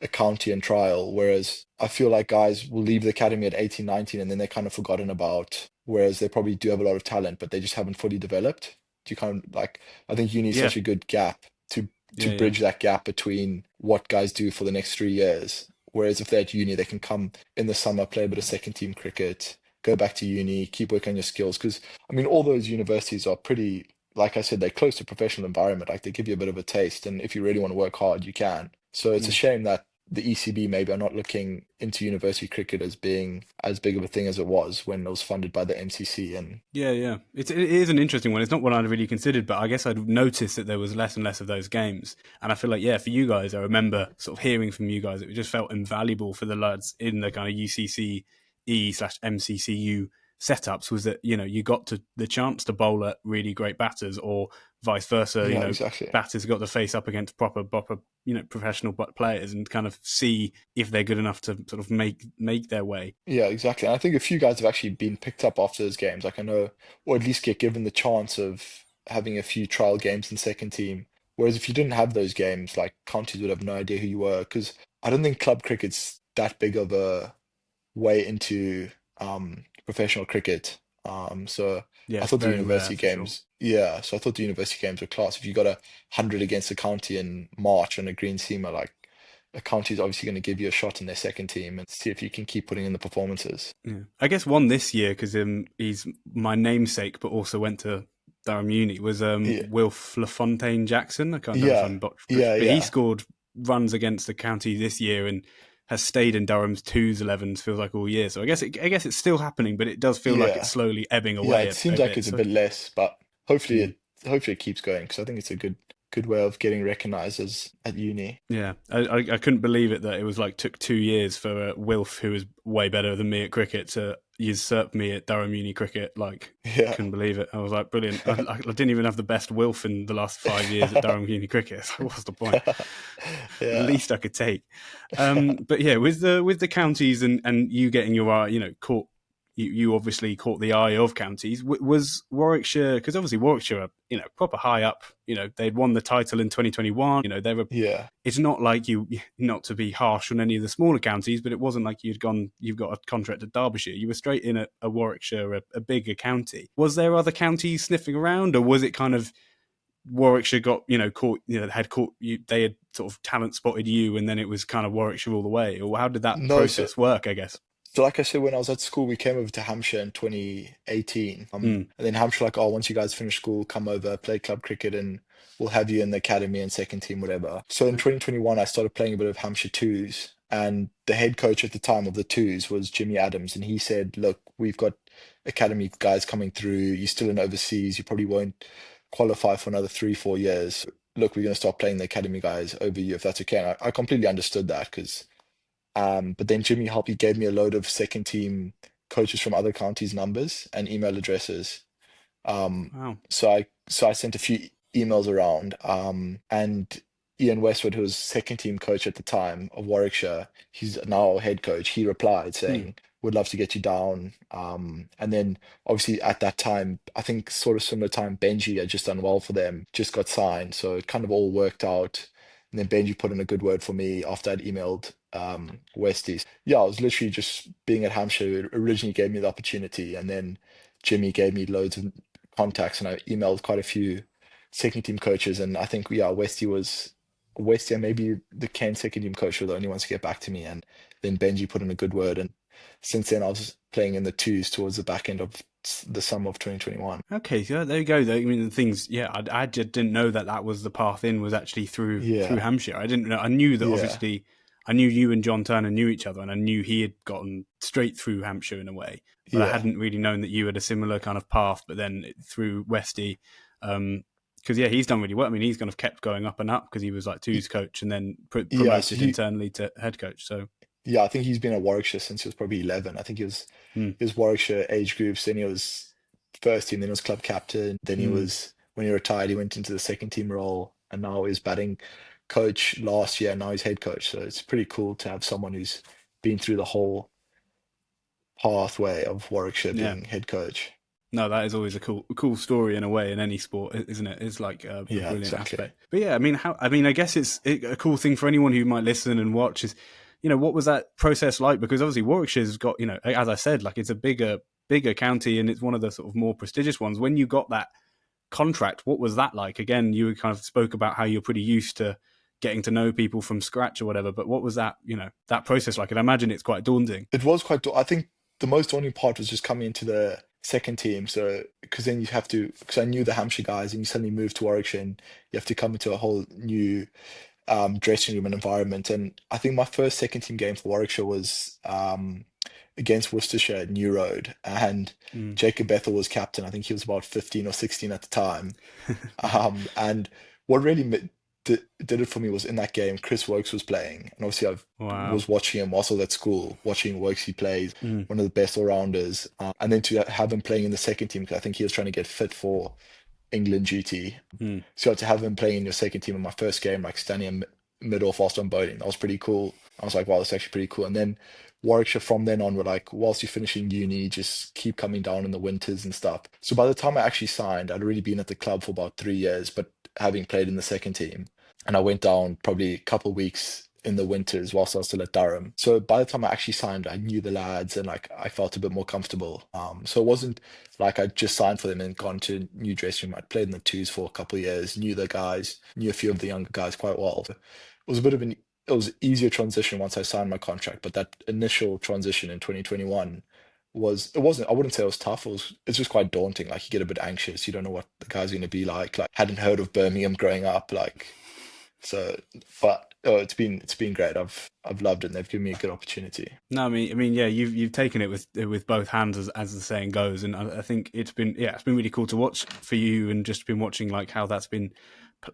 a county and trial. Whereas I feel like guys will leave the academy at 18, 19, and then they're kind of forgotten about. Whereas they probably do have a lot of talent, but they just haven't fully developed. Do you kind of like, I think uni is yeah, such a good gap to yeah, yeah. bridge that gap between what guys do for the next 3 years. Whereas if they're at uni, they can come in the summer, play a bit of second team cricket, go back to uni, keep working on your skills. Because I mean, all those universities are pretty, like I said, they're close to professional environment. Like they give you a bit of a taste, and if you really want to work hard, you can. So it's a Mm. shame that the ECB maybe are not looking into university cricket as being as big of a thing as it was when it was funded by the MCC. And Yeah, yeah. It is an interesting one. It's not one I'd really considered, but I guess I'd noticed that there was less and less of those games. And I feel like, yeah, for you guys, I remember sort of hearing from you guys, it just felt invaluable for the lads in the kind of UCCE/MCCU setups was that, you got to the chance to bowl at really great batters or vice versa, yeah, exactly. batters got to face up against proper, professional players and kind of see if they're good enough to sort of make their way. Yeah, exactly. And I think a few guys have actually been picked up after those games. Like I know, or at least get given the chance of having a few trial games in second team. Whereas if you didn't have those games, like counties would have no idea who you were. Because I don't think club cricket's that big of a way into professional cricket. So Yeah, I it's thought the very rare university for sure. games, yeah. So I thought the university games were class. If you got 100 against a county in March on a green seamer, like a county is obviously going to give you a shot in their second team and see if you can keep putting in the performances. Yeah. I guess one this year because he's my namesake, but also went to Durham Uni was Yeah, Wilf LaFontaine Jackson. I can't know if yeah, I'm butchering, yeah, but he yeah, scored runs against the county this year and has stayed in Durham's twos, 11s feels like all year. So I guess it's still happening, but it does feel like it's yeah, slowly ebbing yeah. away It a seems like bit. it's a So. bit less, but hopefully Mm. hopefully it keeps going because I think it's a good way of getting recognized as at uni. Yeah, I couldn't believe it that it was like took 2 years for Wilf, who was way better than me at cricket, to usurp me at Durham Uni cricket. Like, Yeah. couldn't believe it. I was like, brilliant. I didn't even have the best Wilf in the last 5 years at Durham Uni cricket. So what's the point? The Yeah. least I could take. But yeah, with the counties and you getting your caught. You obviously caught the eye of counties. Was Warwickshire, because obviously Warwickshire are proper high up. They'd won the title in 2021. They were. Yeah. It's not like you, not to be harsh on any of the smaller counties, but it wasn't like you've got a contract at Derbyshire. You were straight in at a Warwickshire, a bigger county. Was there other counties sniffing around, or was it kind of Warwickshire got caught, had caught you, they had sort of talent spotted you, and then it was kind of Warwickshire all the way? Or how did that No, so process work, I guess? so like I said, when I was at school, we came over to Hampshire in 2018. Mm, And then Hampshire like, oh, once you guys finish school, come over, play club cricket, and we'll have you in the academy and second team, whatever. So in 2021, I started playing a bit of Hampshire twos, and the head coach at the time of the twos was Jimmy Adams, and he said, "Look, we've got academy guys coming through. You're still in overseas. You probably won't qualify for another 3, 4 years. Look, we're going to start playing the academy guys over you if that's okay." And I completely understood that because. But then Jimmy helped. He gave me a load of second team coaches from other counties' numbers and email addresses. Um, Wow. so I sent a few emails around, and Ian Westwood, who was second team coach at the time of Warwickshire, he's now head coach. He replied Hmm. saying, "Would love to get you down." And then obviously at that time, I think sort of similar time, Benji had just done well for them, just got signed, so it kind of all worked out. And then Benji put in a good word for me after I'd emailed Westies. Yeah, I was literally just being at Hampshire. It originally gave me the opportunity, and then Jimmy gave me loads of contacts, and I emailed quite a few second team coaches, and I think yeah, Westie and maybe the Ken second team coach were the only ones to get back to me, and then Benji put in a good word, and since then I was playing in the twos towards the back end of the summer of 2021. Okay, so there you go. Though I mean, the things, yeah, I just didn't know that that was the path in was actually through Yeah, Hampshire. I didn't know. I knew that yeah, obviously, I knew you and John Turner knew each other, and I knew he had gotten straight through Hampshire in a way. But I yeah, hadn't really known that you had a similar kind of path. But then through Westy, because yeah, he's done really well. I mean, he's kind of kept going up and up because he was like Y- twos coach and then yeah. So promoted internally to head coach. So yeah, I think he's been at Warwickshire since he was probably 11. I think mm, he was Warwickshire age groups, then he was first team, then he was club captain, then he mm, was when he retired, he went into the second team role, and now he's batting coach last year, and now he's head coach. So it's pretty cool to have someone who's been through the whole pathway of Warwickshire yeah. being head coach. No, that is always a cool story in a way in any sport, isn't it? It's like a Yeah, brilliant exactly. aspect. But yeah, I mean, I guess a cool thing for anyone who might listen and watch is, what was that process like? Because obviously Warwickshire's got, as I said, like it's a bigger county and it's one of the sort of more prestigious ones. When you got that contract, what was that like? Again, you kind of spoke about how you're pretty used to getting to know people from scratch or whatever, but what was that, that process like? And I imagine it's quite daunting. It was quite, I think the most daunting part was just coming into the second team. So, because then you have to, because I knew the Hampshire guys, and you suddenly move to Warwickshire, and you have to come into a whole new dressing room and environment. And I think my first second team game for Warwickshire was against Worcestershire at New Road, and Mm. Jacob Bethel was captain. I think he was about 15 or 16 at the time. And what really did it for me was in that game, Chris Woakes was playing, and obviously I Wow. was watching him whilst I was at school, watching Woakes. He plays Mm. one of the best all rounders, and then to have him playing in the second team, because I think he was trying to get fit for England duty. Mm. So to have him playing in your second team in my first game, like standing in mid off whilst I'm bowling, that was pretty cool. I was like, wow, that's actually pretty cool. And then Warwickshire from then on were like, whilst you're finishing uni, just keep coming down in the winters and stuff. So by the time I actually signed, I'd already been at the club for about 3 years, but having played in the second team. And I went down probably a couple of weeks in the winters whilst I was still at Durham. So by the time I actually signed, I knew the lads and like I felt a bit more comfortable. So it wasn't like I just signed for them and gone to a new dressing room. I'd played in the twos for a couple of years, knew the guys, knew a few of the younger guys quite well. So it was a bit of it was easier transition once I signed my contract, but that initial transition in 2021 it wasn't, I wouldn't say it was tough. It's just quite daunting. Like you get a bit anxious. You don't know what the guy's going to be like. Like hadn't heard of Birmingham growing up. So, but oh, it's been great. I've loved it, and they've given me a good opportunity. No, I mean, yeah, you've taken it with both hands, as the saying goes, and I think it's been really cool to watch for you, and just been watching like how that's been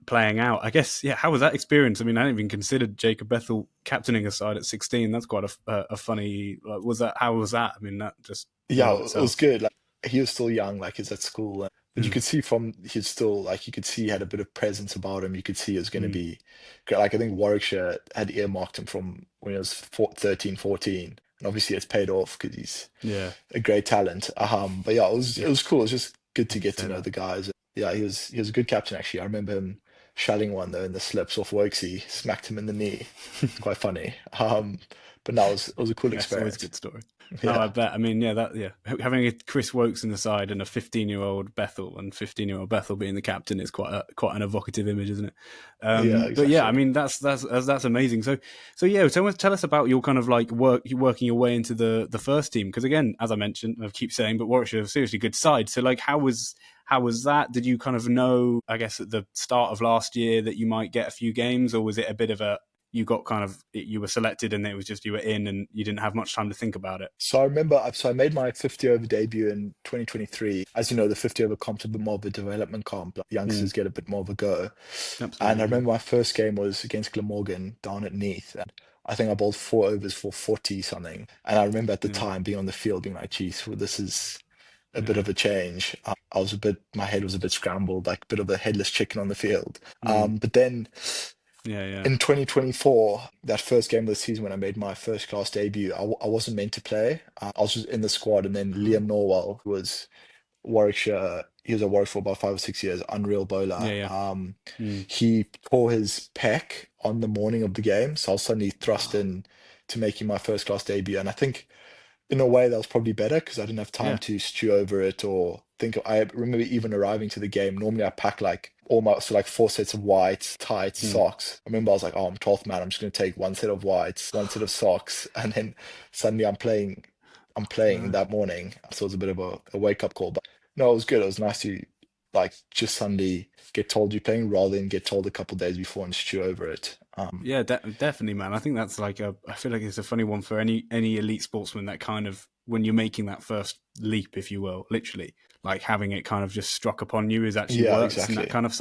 playing out. I guess, yeah, how was that experience? I mean, I hadn't even considered Jacob Bethel captaining a side at 16. That's quite a funny. Like, how was that? I mean, that just in and Yeah, of it was itself. good. Like he was still young, like he's at school, but you Mm, could see from he's still like you could see he had a bit of presence about him. You could see he was going to mm, be great. Like I think Warwickshire had earmarked him from when he was 13, 14, and obviously it's paid off because he's yeah, a great talent. But yeah, it yeah. was cool. It was just good to You get to say know that. the guys. Yeah, he was a good captain actually. I remember him shelling one though in the slips off Wokesy, smacked him in the knee. It's quite funny. But no, it was a cool Yeah, it's always a experience. good story. No, I Yeah, bet. I mean, yeah, having a Chris Woakes in the side and a 15-year-old Bethel, and 15-year-old Bethel being the captain is quite an evocative image, isn't it? yeah, But yeah, I exactly. mean, that's amazing. So yeah, tell us about your kind of like working your way into the first team, because again, as I mentioned, I keep saying, but Warwickshire have a seriously good side. So like, how was that? Did you kind of know, I guess, at the start of last year that you might get a few games, or was it a bit of a you got kind of you were selected and it was just you were in and you didn't have much time to think about it? So I remember, so I made my 50 over debut in 2023. As you know, the 50 over comp's a bit more of a development comp. Like, Mm, youngsters get a bit more of a go. And I absolutely. remember my first game was against Glamorgan down at Neath. And I think I bowled 4 overs for 40 something. And I remember at the Yeah. time being on the field being like, geez, well, this is a bit Yeah. of a change. I was a bit, my head was a bit scrambled, like a bit of a headless chicken on the field. Mm. But then Yeah. Yeah. in 2024, that first game of the season when I made my first class debut, I wasn't meant to play. I was just in the squad, and then Oh. Liam Norwell, who was Warwickshire, he was at Warwick for about 5 or 6 years, unreal Yeah. bowler. Yeah. Mm. He tore his pec on the morning of the game, so I was suddenly thrust Oh. in to making my first class debut. And I think in a way that was probably better because I didn't have time Yeah. to stew over it or think. I remember even arriving to the game. Normally I pack like almost like 4 sets of whites, tights, Mm. socks. I remember I was like, oh, I'm 12th man. I'm just going to take 1 set of whites, 1 set of socks, and then suddenly I'm playing. I'm playing Right. that morning. So it was a bit of a wake up call. But no, it was good. It was nice to like just suddenly get told you're playing rather than get told a couple of days before and stew over it. Yeah, definitely, man. I think that's like a. I feel like it's a funny one for any elite sportsman. That kind of when you're making that first leap, if you will, literally, like having it kind of just struck upon you is actually Yeah, works in that exactly. kind of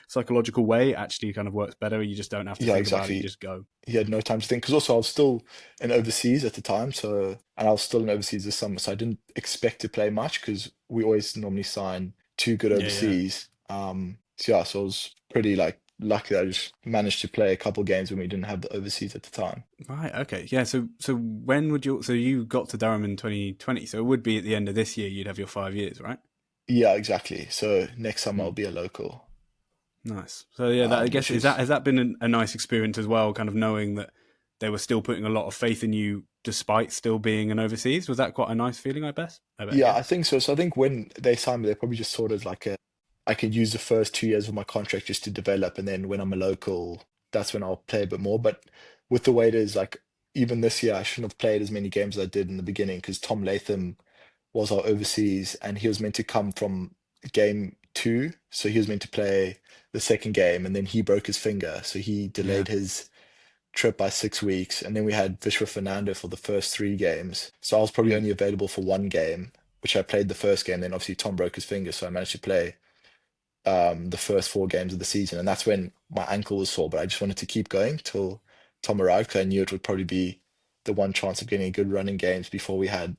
psychological way. It actually kind of works better. You just don't have to Yeah, think about it. You exactly. just go. He had no time to think because also I was still in overseas at the time, so and I was still in overseas this summer, so I didn't expect to play much because we always normally sign 2 good Yeah, yeah. overseas. So yeah, so I was pretty like lucky that I just managed to play a couple games when we didn't have the overseas at the time. Right. Okay. Yeah. So when would you? So you got to Durham in 2020. So it would be at the end of this year. You'd have your 5 years, right? Yeah, exactly. So next summer Hmm. I'll be a local, Nice. So yeah, that I guess which is that is has that been a nice experience as well, kind of knowing that they were still putting a lot of faith in you despite still being an overseas. Was that quite a nice feeling? I bet. I yeah, I guess. think so. So I think when they signed me, they probably just sort of like a I can use the first 2 years of my contract just to develop, and then when I'm a local, that's when I'll play a bit more. But with the way it is, like even this year, I shouldn't have played as many games as I did in the beginning because Tom Latham was our overseas, and he was meant to come from game two, so he was meant to play the second game, and then he broke his finger, so he Yeah. delayed his trip by 6 weeks, and then we had Vishwa Fernando for the first 3 games. So I was probably Mm. only available for 1 game, which I played the first game. Then obviously Tom broke his finger, so I managed to play the first 4 games of the season, and that's when my ankle was sore. But I just wanted to keep going till Tom arrived because I knew it would probably be the one chance of getting a good running games before we had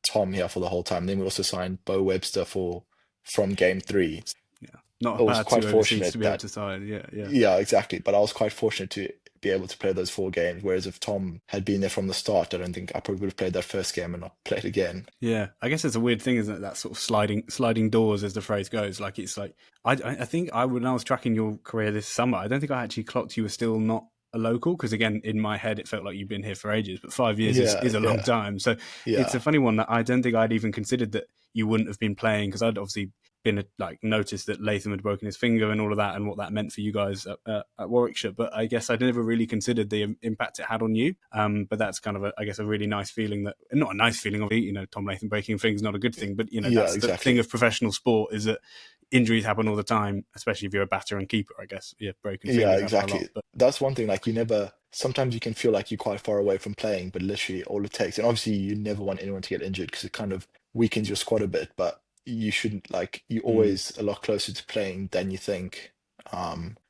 Tom here for the whole time. Then we also signed Bo Webster for from game three. Yeah. Not I was bad quite two overseas to fortunate be able that to sign. Yeah. Yeah. yeah, exactly. But I was quite fortunate to be able to play those 4 games. Whereas if Tom had been there from the start, I don't think I probably would have played that first game and not played again. Yeah, I guess it's a weird thing, isn't it? That sort of sliding doors, as the phrase goes. Like it's like I think I when I was tracking your career this summer, I don't think I actually clocked you were still not a local because again, in my head, it felt like you've been here for ages. But 5 years Yeah, is a long yeah, time, so it's yeah, a funny one that I don't think I'd even considered that you wouldn't have been playing because I'd obviously been like noticed that Latham had broken his finger and all of that and what that meant for you guys at Warwickshire. But I guess I never really considered the impact it had on you. But that's kind of I guess a really nice feeling that not a nice feeling of Tom Latham breaking a finger is not a good thing, but yeah, that's the thing exactly. of professional sport is that injuries happen all the time, especially if you're a batter and keeper. I guess yeah, broken Yeah, fingers happen a lot. exactly. But That's one thing. Like you never. Sometimes you can feel like you're quite far away from playing, but literally all it takes. And obviously, you never want anyone to get injured because it kind of weakens your squad a bit. But you shouldn't like. You're mm, always a lot closer to playing than you think.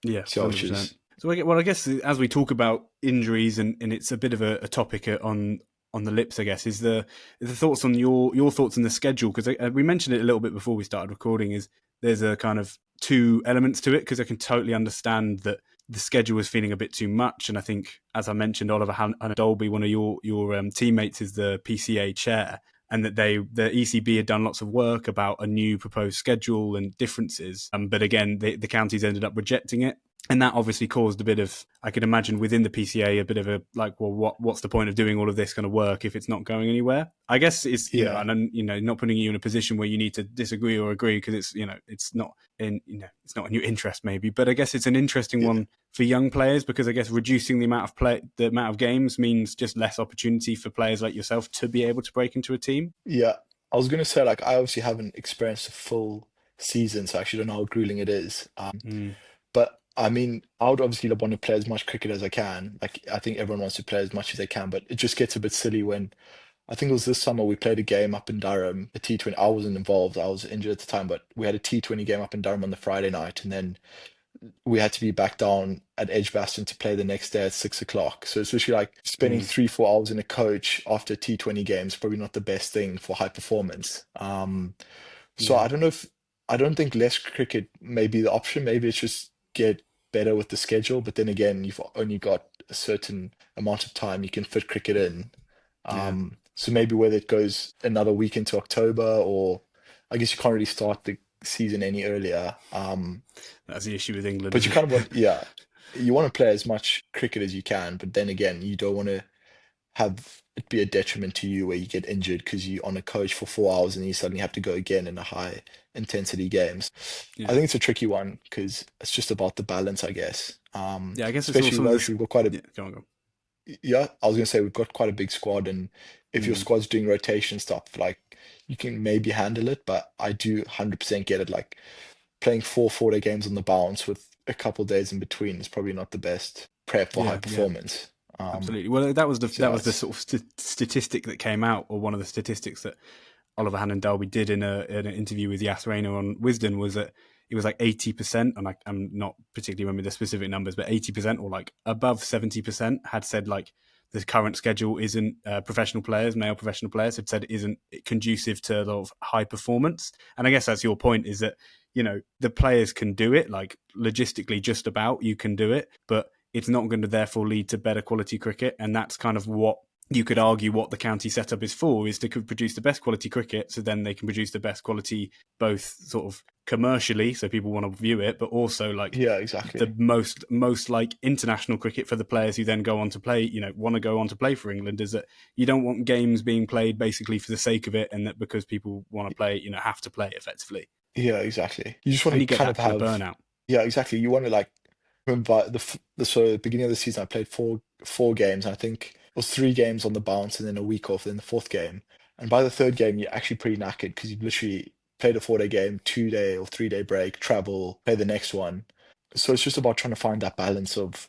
yeah, So which 100%. is So I guess as we talk about injuries and it's a bit of a topic on the lips, I guess, is the thoughts on your thoughts on the schedule because we mentioned it a little bit before we started recording. Is there's a kind of two elements to it because I can totally understand that the schedule was feeling a bit too much, and I think as I mentioned, Oliver Dolby, one of your teammates, is the PCA chair, and that the ECB had done lots of work about a new proposed schedule and differences, but again, the counties ended up rejecting it. And that obviously caused a bit of, I could imagine within the PCA, a bit of a like, well, what's the point of doing all of this kind of work if it's not going anywhere? I guess it's, yeah, and I'm, not putting you in a position where you need to disagree or agree because it's, it's not it's not in your interest maybe, but I guess it's an interesting yeah, one for young players because I guess reducing the amount of games means just less opportunity for players like yourself to be able to break into a team. yeah. I was gonna say like I obviously haven't experienced a full season, so I actually don't know how grueling it is. Mm, But I mean, I would obviously want to play as much cricket as I can. Like I think everyone wants to play as much as they can, but it just gets a bit silly when I think it was this summer we played a game up in Durham, a T20. I wasn't involved, I was injured at the time, but we had a T20 game up in Durham on the Friday night, and then we had to be back down at Edgbaston to play the next day at 6 o'clock. So it's literally like spending Mm, 3, 4 hours in a coach after T20 games, probably not the best thing for high performance. So yeah. I don't know if I don't think less cricket may be the option. Maybe it's just get better with the schedule. But then again, you've only got a certain amount of time you can fit cricket in. Yeah. So maybe whether it goes another week into October, or I guess you can't really start the season any earlier. That's the issue with England, But you isn't it? kind of want, yeah, you want to play as much cricket as you can. But then again, you don't want to have it be a detriment to you where you get injured because you're on a coach for 4 hours and you suddenly have to go again in a high intensity games. I Yeah. think it's a tricky one because it's just about the balance, I guess. Yeah, I guess it's Especially also with us, this. we've got quite a Yeah, go on, go on. yeah, I was gonna say we've got quite a big squad, and if your Mm, squad's doing rotation stuff, like you can maybe handle it, but I do 100% get it. Like playing 4 4-day games on the bounce with a couple days in between is probably not the best prep for high yeah, yeah, performance. absolutely. Well, So that yeah, was the it's sort of statistic that came out, or one of the statistics that Oliver Hannon Dalby did in an interview with Yas Rayner on Wisden, was that it was like 80%, and I'm not particularly remember the specific numbers, but 80% or like above 70% had said like the current schedule isn't professional players, male professional players had said isn't conducive to a lot of high performance. And I guess that's your point, is that, you know, the players can do it, like logistically just about you can do it, but it's not going to therefore lead to better quality cricket. And that's kind of what you could argue what the county setup is for, is to produce the best quality cricket, so then they can produce the best quality both sort of commercially, so people want to view it, but also like yeah, the exactly. most like international cricket for the players who then go on to play, you know, want to go on to play for England. Is that you don't want games being played basically for the sake of it, and that because people want to play, you know, have to play effectively, Yeah, exactly. You just want and to you get kind of that kind of have, burnout. yeah, exactly. You want to like remember the so at the beginning of the season, I played four games. And I think it was 3 games on the bounce and then a week off, then the fourth game. And by the third game, you're actually pretty knackered because you've literally played a 4-day game, 2-day or 3-day break, travel, play the next one. So it's just about trying to find that balance of,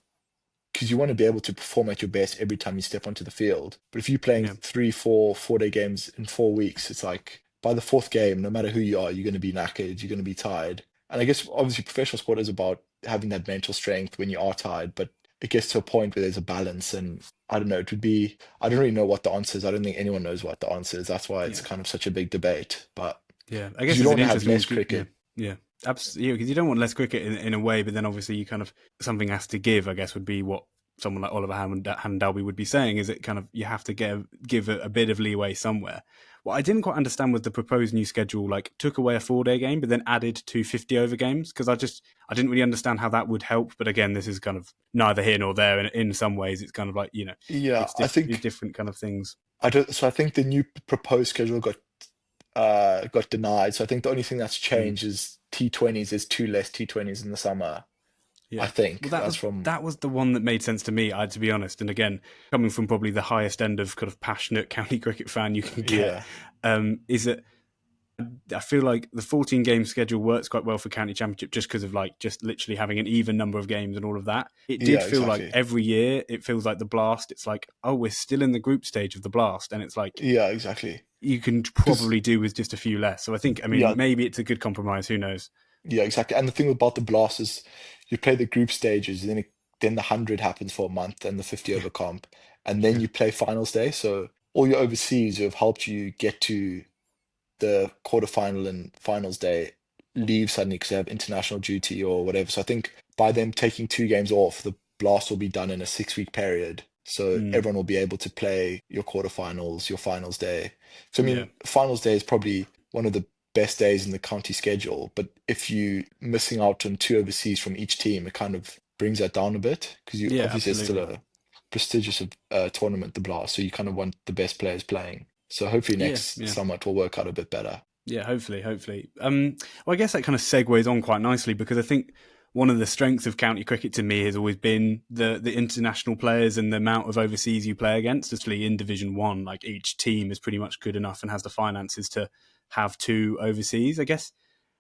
because you want to be able to perform at your best every time you step onto the field. But if you're playing Yeah, 3, 4 day games in 4 weeks, it's like by the fourth game, no matter who you are, you're going to be knackered, you're going to be tired. And I guess obviously professional sport is about having that mental strength when you are tired, but it gets to a point where there's a balance. And I don't know, it would be, I don't really know what the answer is. I don't think anyone knows what the answer is. That's why it's yeah, kind of such a big debate. But yeah. I because guess you it's don't an want to have interesting less one. Yeah, cricket. yeah. Absolutely, because you don't want less cricket in a way, but then obviously you kind of something has to give. I guess would be what someone like Oliver Dalby would be saying, is it kind of you have to give a bit of leeway somewhere. What I didn't quite understand was the proposed new schedule, like took away a 4-day game, but then added 2 50 over games, because I didn't really understand how that would help. But again, this is kind of neither here nor there. And in some ways, it's kind of like, you know, Yeah, it's I think different kind of things. I don't. So I think the new proposed schedule got denied. So I think the only thing that's Mm. changed is T20s. There's 2 less T20s in the summer. I Yeah. Well, think that's from that was the one that made sense to me, to be honest. And again, coming from probably the highest end of kind of passionate county cricket fan you can get, yeah, is that I feel like the 14 game schedule works quite well for county championship, just because of like just literally having an even number of games and all of that. It did yeah, feel like exactly. every year it feels like the Blast. It's like, oh, we're still in the group stage of the Blast, and it's like Yeah, exactly. you can Because probably do with just a few less. So I think, I mean, yeah, maybe it's a good compromise. Who knows? yeah, exactly. And the thing about the Blast is you play the group stages, then the 100 happens for a month and the 50 Yeah, over comp, and then yeah, you play finals day. So all your overseas who have helped you get to the quarterfinal and finals day leave suddenly because they have international duty or whatever. So I think by them taking 2 games off, the blast will be done in a 6 week period. So mm, everyone will be able to play your quarterfinals, your finals day. So I yeah, mean, finals day is probably one of the best days in the county schedule. But if you missing out on 2 overseas from each team, it kind of brings that down a bit because you yeah, obviously it's still absolutely. a prestigious tournament, the blast. So you kind of want the best players playing. So hopefully Yeah, next yeah. summer it will work out a bit better. Yeah, hopefully, hopefully. Well, I guess that kind of segues on quite nicely, because I think one of the strengths of county cricket to me has always been the international players and the amount of overseas you play against. Especially in Division One, like each team is pretty much good enough and has the finances to have 2 overseas. I guess,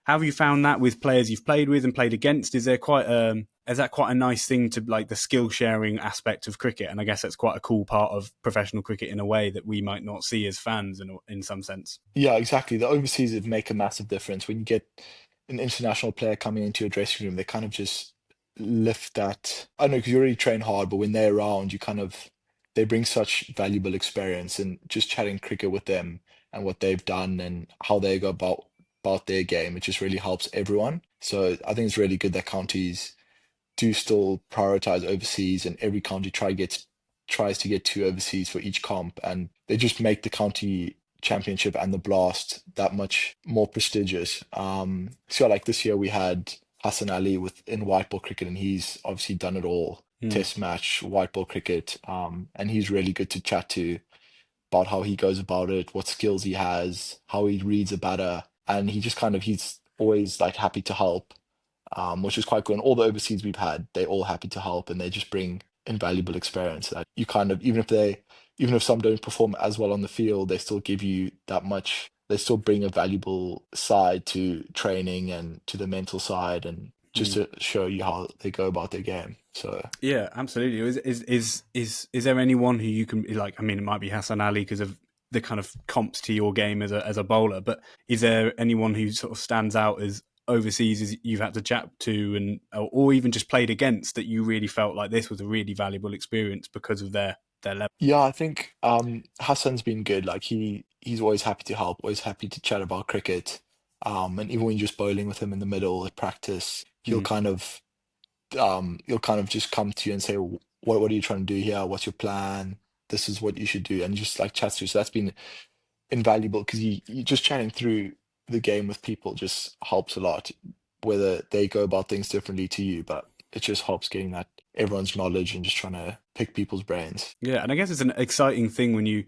how have you found that with players you've played with and played against? Is that quite a nice thing to like the skill sharing aspect of cricket? And I guess that's quite a cool part of professional cricket in a way that we might not see as fans in some sense. Yeah, exactly. The overseas would make a massive difference when you get, an international player coming into your dressing room, they kind of just lift that. I don't know, because you already train hard, but when they're around, you kind of they bring such valuable experience, and just chatting cricket with them and what they've done and how they go about their game, it just really helps everyone. So I think it's really good that counties do still prioritize overseas, and every county tries to get two overseas for each comp, and they just make the county championship and the blast that much more prestigious. So like this year we had Hassan Ali in white ball cricket, and he's obviously done it all. Mm, Test match, white ball cricket, and he's really good to chat to about how he goes about it, what skills he has, how he reads a batter, and he's always like happy to help, which is quite cool. And all the overseas we've had, they're all happy to help, and they just bring invaluable experience that you kind of, even if some don't perform as well on the field, they still give you that much. They still bring a valuable side to training and to the mental side, and just mm. to show you how they go about their game. So Yeah, absolutely. Is there anyone who you can like? I mean, it might be Hassan Ali because of the kind of comps to your game as a bowler, but is there anyone who sort of stands out as overseas as you've had to chat to and or even just played against that you really felt like this was a really valuable experience because of their level? yeah, I think Hassan's been good. Like he's always happy to help, always happy to chat about cricket. And even when you're just bowling with him in the middle at practice, Mm, he'll kind of just come to you and say, what are you trying to do here? What's your plan? This is what you should do, and just like chats through. So that's been invaluable, because you just chatting through the game with people just helps a lot, whether they go about things differently to you, but it just helps getting that everyone's knowledge and just trying to pick people's brains. yeah, and I guess it's an exciting thing when you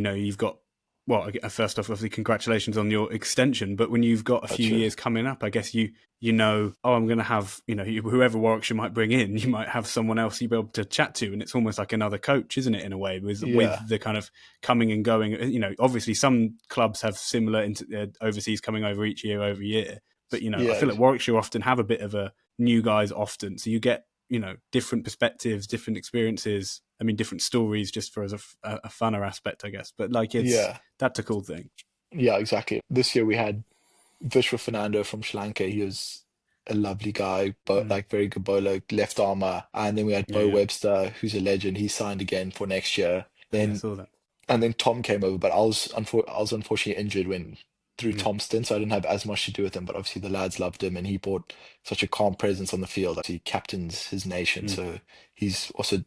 know you've got. Well, first off, obviously, congratulations on your extension. But when you've got a few That's it. years coming up, I guess you know, oh, I'm going to have whoever Warwickshire might bring in, you might have someone else you'll be able to chat to, and it's almost like another coach, isn't it? In a way, Yeah, with the kind of coming and going. You know, obviously, some clubs have similar overseas coming over year, but I yeah, feel like Warwickshire often have a bit of a new guys often, so you get different perspectives, different experiences. I mean, different stories, just for as a funner aspect, I guess. But like, yeah, that's a cool thing. yeah, exactly. This year we had Vishwa Fernando from Sri Lanka. He was a lovely guy, but Mm. like very good bowler, left armour. And then we had Yeah, Bo yeah, Webster, who's a legend. He signed again for next year. yeah. I Then saw that. Tom came over, but I was unfortunately injured when through Yeah. Tom's stint, so I didn't have as much to do with him. But obviously the lads loved him, and he brought such a calm presence on the field. He captains his nation, Mm. so he's also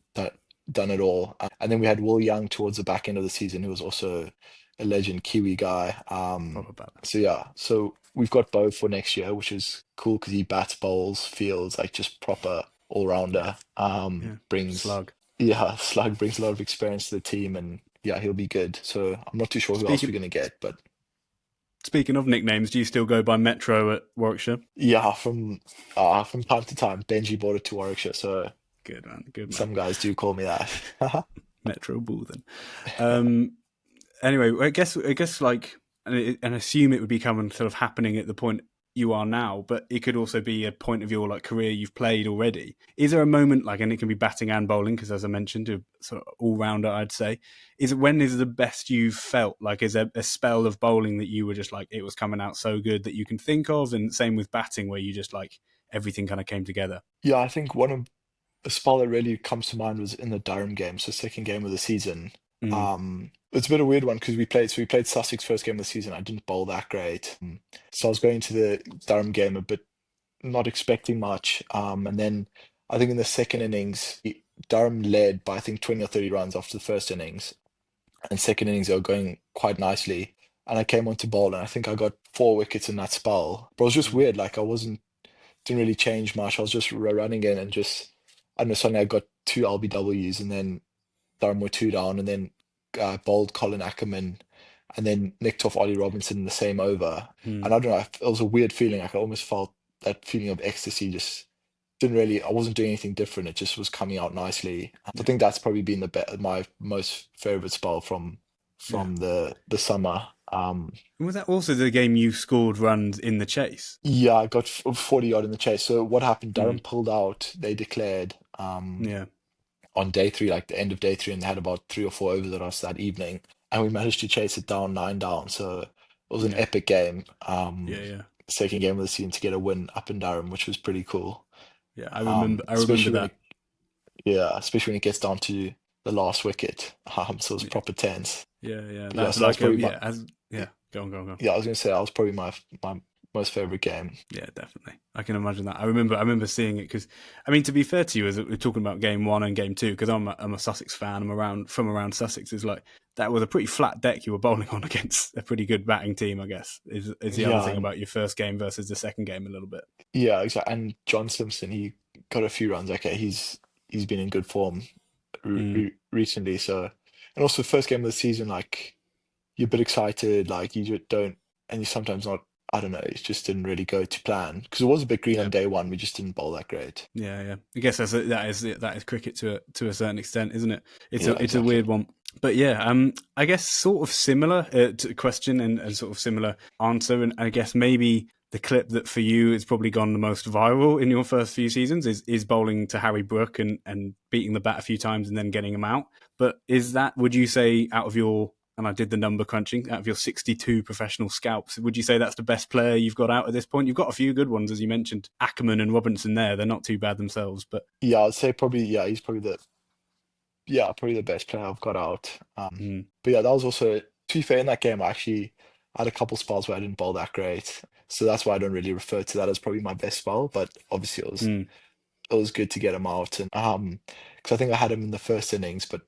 done it all. And then we had Will Young towards the back end of the season, who was also a legend Kiwi guy. Forgot about that. So yeah, so we've got Bo for next year, which is cool because he bats, bowls, fields, like just proper all Yeah, rounder. yeah. Brings Slug. Yeah, Slug brings a lot of experience to the team, and yeah, he'll be good. So I'm not too sure who else we're Speaking gonna get, but speaking of nicknames, do you still go by Metro at Warwickshire? yeah, from time to time, Benji brought it to Warwickshire, so Good man, good man. some guys do call me that. Metro Ball then. Anyway, I guess like, and assume it would be coming sort of happening at the point you are now, but it could also be a point of your like career you've played already. Is there a moment like, and it can be batting and bowling, because as I mentioned, a sort of all rounder, I'd say. When is the best you've felt? Like, is there a spell of bowling that you were just like it was coming out so good that you can think of, and same with batting where you just like everything kind of came together. Yeah, I think one of a spell that really comes to mind was in the Durham game, so second game of the season. Mm, It's a bit of a weird one because we played Sussex first game of the season. I didn't bowl that great, so I was going to the Durham game a bit not expecting much. And then I think in the second innings, Durham led by I think 20 or 30 runs after the first innings, and second innings they were going quite nicely. And I came on to bowl, and I think I got 4 wickets in that spell. But it was just mm, weird. Like I wasn't didn't really change much. I was just running in, and just I don't know. Suddenly I got two LBWs, and then Durham were two down, and then bowled Colin Ackerman, and then nicked off Ollie Robinson in the same over. mm. And I don't know, it was a weird feeling. Like I almost felt that feeling of ecstasy. Just didn't really. I wasn't doing anything different. It just was coming out nicely. I Yeah, think that's probably been my most favorite spell yeah. from the summer. And was that also the game you scored runs in the chase? Yeah, I got 40 odd in the chase. So what happened? Durham Mm, pulled out. They declared yeah, on day three, like the end of day three, and they had about 3 or 4 overs at us that evening, and we managed to chase it down 9 down. So it was an yeah, epic game. yeah, yeah. second game of the season to get a win up in Durham, which was pretty cool. Yeah, I remember Especially when that. especially when it gets down to the last wicket. So it was proper tense. Yeah. But yeah, That's so that was like a probably yeah, as yeah. Go on. yeah, I was gonna say that was probably my most favorite game. Yeah, definitely. I can imagine that. I remember seeing it because, I mean, to be fair to you, as we're talking about game one and game two, because I'm a Sussex fan. I'm around Sussex. Is like that was a pretty flat deck you were bowling on against a pretty good batting team. I guess is the other Yeah, thing and about your first game versus the second game a little bit. yeah, exactly. And John Simpson, he got a few runs. Okay, he's been in good form Mm, recently. So, and also first game of the season, like you're a bit excited, like you just don't, and you sometimes not. I don't know. It just didn't really go to plan because it was a bit green yeah, on day one. We just didn't bowl that great. yeah. I guess that is cricket to a certain extent, isn't it? It's a Yeah, it's a exactly. weird one. But yeah, I guess sort of similar to question and sort of similar answer, and I guess maybe the clip that for you has probably gone the most viral in your first few seasons is bowling to Harry Brook and beating the bat a few times and then getting him out. But is that, would you say, out of your, and I did the number crunching, out of your 62 professional scalps, would you say that's the best player you've got out at this point? You've got a few good ones, as you mentioned, Ackerman and Robinson there. They're not too bad themselves, but Yeah, I'd say probably yeah, he's probably the probably the best player I've got out. mm, But yeah, that was also, to be fair, in that game, I had a couple spells where I didn't bowl that great. So that's why I don't really refer to that as probably my best spell. But obviously, mm, it was good to get him out, and because I think I had him in the first innings, but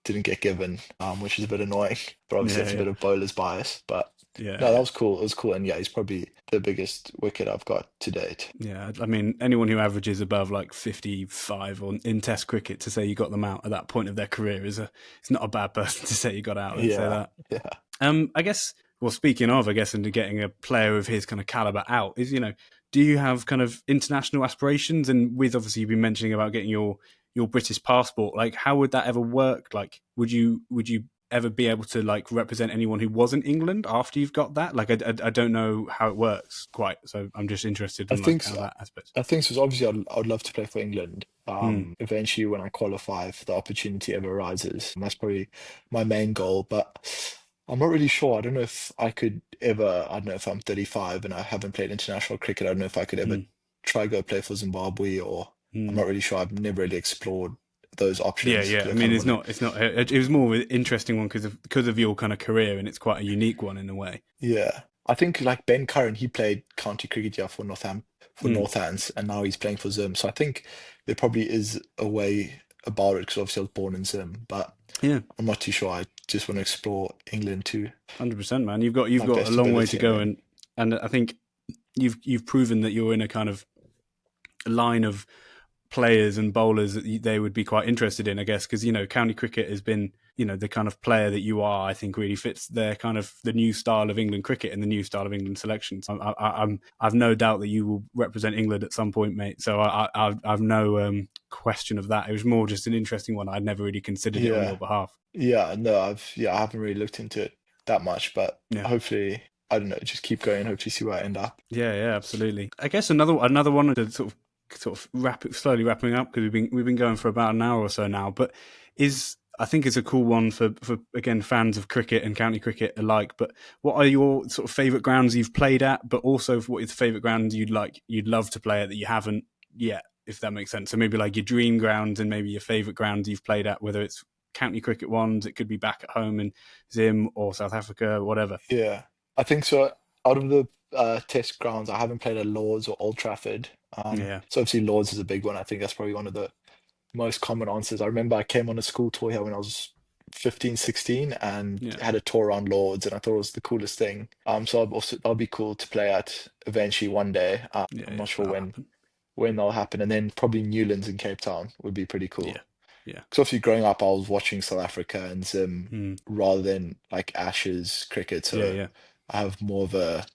didn't get given, which is a bit annoying. But obviously, yeah, that's a yeah, bit of bowler's bias. But yeah, no, that yeah. was cool. It was cool, and yeah, he's probably the biggest wicket I've got to date. Yeah, I mean, anyone who averages above like 55 or in Test cricket to say you got them out at that point of their career it's not a bad person to say you got out. Let's say Yeah, that. yeah. I guess. Well, speaking of, I guess, into getting a player of his kind of caliber out is, do you have kind of international aspirations? And with obviously you've been mentioning about getting your British passport, like how would that ever work? Like, would you ever be able to like represent anyone who wasn't England after you've got that? Like, I don't know how it works quite, so I'm just interested I in like think how so. that aspect. I think so. So obviously, I'd love to play for England. Mm, Eventually, when I qualify, if the opportunity ever arises, and that's probably my main goal. But I'm not really sure. I don't know if I could ever. I don't know if I'm 35 and I haven't played international cricket. I don't know if I could ever mm, try go play for Zimbabwe, or I'm mm. not really sure. I've never really explored those Yeah, options yeah. because I I mean, kind of it's want to. not. It's not. It was more of an interesting one because of your kind of career, and it's quite a unique one in a way. Yeah, I think like Ben Curran, he played county cricket here for Mm, Northants, and now he's playing for Zim. So I think there probably is a way about it because obviously I was born in Zim, but yeah. I'm not too sure. I just want to explore England too. 100%, man. You've My got a best long way ability, to I go, mean. and I think you've proven that you're in a kind of line of players and bowlers that they would be quite interested in, I guess, because county cricket has been the kind of player that you are. I think really fits their kind of the new style of England cricket and the new style of England selections. I've no doubt that you will represent England at some point, mate. So I've no question of that. It was more just an interesting one. I'd never really considered it on your Yeah, behalf. yeah, no, I haven't really looked into it that much, but Yeah. hopefully, I don't know, just keep going, hopefully see where I end up. Yeah, absolutely. I guess another one to sort of slowly wrapping up because we've been going for about an hour or so now. But is I think it's a cool one for again fans of cricket and county cricket alike. But what are your sort of favourite grounds you've played at? But also, what is the favourite ground you'd love to play at that you haven't yet? If that makes sense. So maybe like your dream grounds and maybe your favourite grounds you've played at, whether it's county cricket ones, it could be back at home in Zim or South Africa, whatever. Yeah, I think so. Out of the test grounds, I haven't played at Lords or Old Trafford. Yeah, So obviously Lords is a big one. I think that's probably one of the most common answers. I remember I came on a school tour here when I was 15, 16, and yeah, had a tour around Lords, and I thought it was the coolest thing. So that'll be cool to play at eventually one day. I'm yeah. not sure That'll happen. when that'll happen. And then probably Newlands in Cape Town would be pretty Yeah, cool. yeah. Because obviously growing up, I was watching South Africa and Zim Mm. rather than like Ashes cricket. Yeah, So yeah, I have more of a,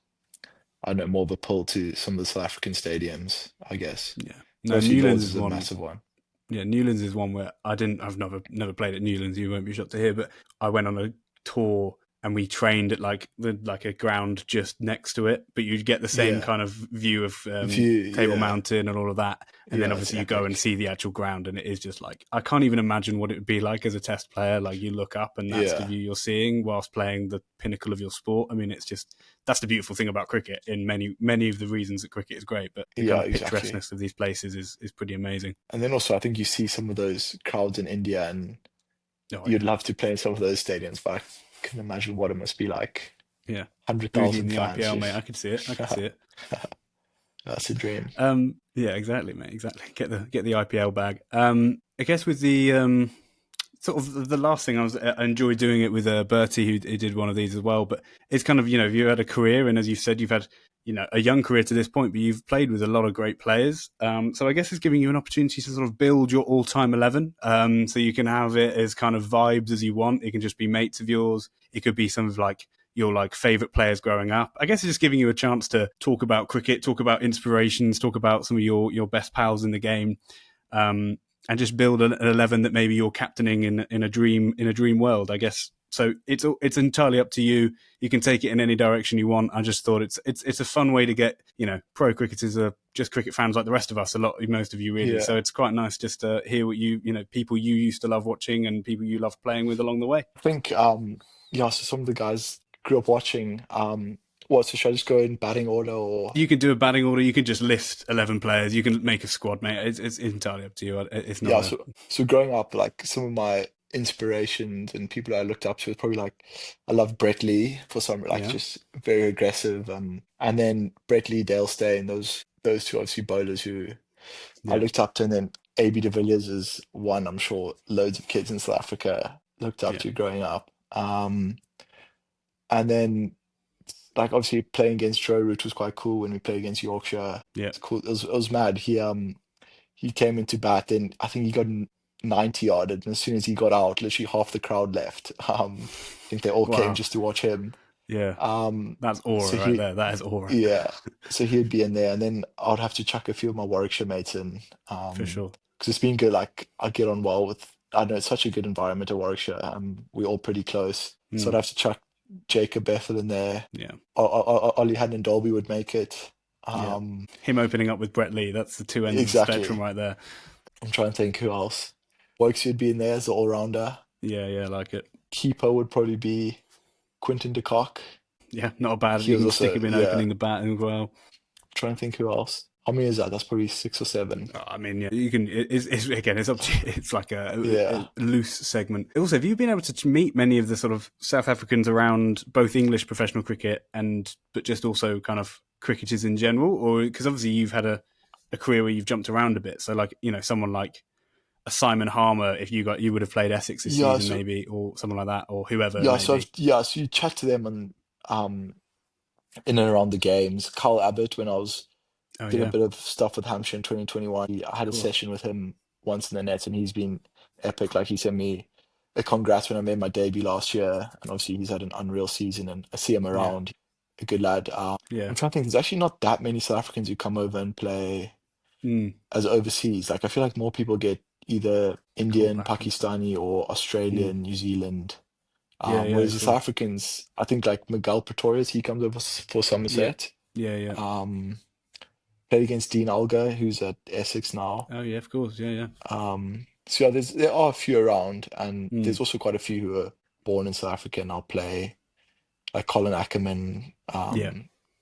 I don't know, more of a pull to some of the South African stadiums, I guess. yeah. But No, obviously Newlands Lords is is a one. massive one. Yeah, Newlands is one where I've never played at Newlands. You won't be shocked to hear, but I went on a tour and we trained at like a ground just next to it, but you'd get the same Yeah. kind of view of View, Table yeah. Mountain and all of that. And then Yeah, it's obviously you go and epic. see the actual ground, and it is just like, I can't even imagine what it would be like as a test player. Like, you look up and that's the Yeah. view you're seeing whilst playing the pinnacle of your sport. I mean, it's just, that's the beautiful thing about cricket, in many of the reasons that cricket is great, but the kind Yeah, of exactly. picturesqueness of these places is pretty amazing. And then also I think you see some of those crowds in India, and Oh you'd yeah. love to play in some of those stadiums, but I can imagine what it must be like. Yeah. Boogie in 100,000 the fans IPL, mate. I just could see it. I could see it. that's a dream. Yeah, exactly, mate. Exactly. Get the IPL bag. I guess with the sort of the last thing, I enjoyed doing it with Bertie, who did one of these as well. But it's kind of, you had a career, and as you said, you've had a young career to this point, but you've played with a lot of great players. So I guess it's giving you an opportunity to sort of build your all-time 11. So you can have it as kind of vibes as you want. It can just be mates of yours. It could be some of like your like favorite players growing up. I guess it's just giving you a chance to talk about cricket, talk about inspirations, talk about some of your best pals in the game, and just build an 11 that maybe you're captaining in a dream world, I guess. So it's entirely up to you. You can take it in any direction you want. I just thought it's a fun way to get, pro cricketers are just cricket fans like the rest of us, most of you really. So Yeah. it's quite nice just to hear what people you used to love watching and people you love playing with along the way. I think yeah, so some of the guys grew up watching. So should I just go in batting order or You can do a batting order. You can just list 11 players. You can make a squad, mate. It's entirely up to you. It's not yeah, a so growing up, like some of my inspirations and people I looked up to was probably like I love Brett Lee for some like yeah, just very aggressive. And then Brett Lee, Dale Steyn, those two obviously bowlers who I yeah, looked up to, and then AB de Villiers is one I'm sure loads of kids in South Africa looked up yeah, to growing up. And then like obviously playing against Joe Root was quite cool when we played against Yorkshire. yeah. It's cool. It was mad. He came into bat, and I think he got 90 yarded, and as soon as he got out, literally half the crowd left. I think they all came Wow. just to watch him. Yeah, Um, that's aura so right there. That is aura yeah, so he'd be in there, and then I'd have to chuck a few of my Warwickshire mates in, for sure. because it's been good. Like I get on well with. I know it's such a good environment at Warwickshire. We're all pretty close, so I'd Mm, have to chuck Jacob Bethel in there. yeah, Ollie Hadden Dolby would make it. yeah. Him opening up with Brett Lee. That's the two ends of the spectrum Exactly. right there. I'm trying to think who else. Woakes would be in there as the all-rounder. Yeah, yeah, I like it. Keeper would probably be Quinton de Kock. Yeah, not a bad. He You was can stick also, him in yeah. opening the bat as well. Trying to think who else. How many is that? That's probably six or seven. I mean, yeah, you can. It's again, it's up to you. It's like Yeah. a loose segment. Also, have you been able to meet many of the sort of South Africans around both English professional cricket but just also kind of cricketers in general? Or because obviously you've had a career where you've jumped around a bit. So like someone like a Simon Harmer, if you would have played Essex this Yeah, season so maybe, or someone like that, or whoever it yeah, may so I've, be. yeah, so you chat to them and in and around the games. Carl Abbott, when I was Oh did a yeah, bit of stuff with Hampshire in 2021. I of had a course. session with him once in the net, and he's been epic. Like he sent me a congrats when I made my debut last year, and obviously he's had an unreal season, and I see him Yeah, around. A good lad. yeah. I'm trying to think. There's actually not that many South Africans who come over and play Mm. as overseas. Like I feel like more people get either Call Indian, back and stuff. Pakistani, or Mm. Australian, New Zealand. Yeah, yeah, Whereas the South sure. Africans, I think like Miguel Pretorius, he comes over for Yeah, Somerset. yeah, yeah. Um, Played against Dean Alga, who's at Essex now. Oh yeah, of course. Yeah, yeah. So yeah, there are a few around, and Mm. there's also quite a few who are born in South Africa and now play, like Colin Ackerman, Yeah,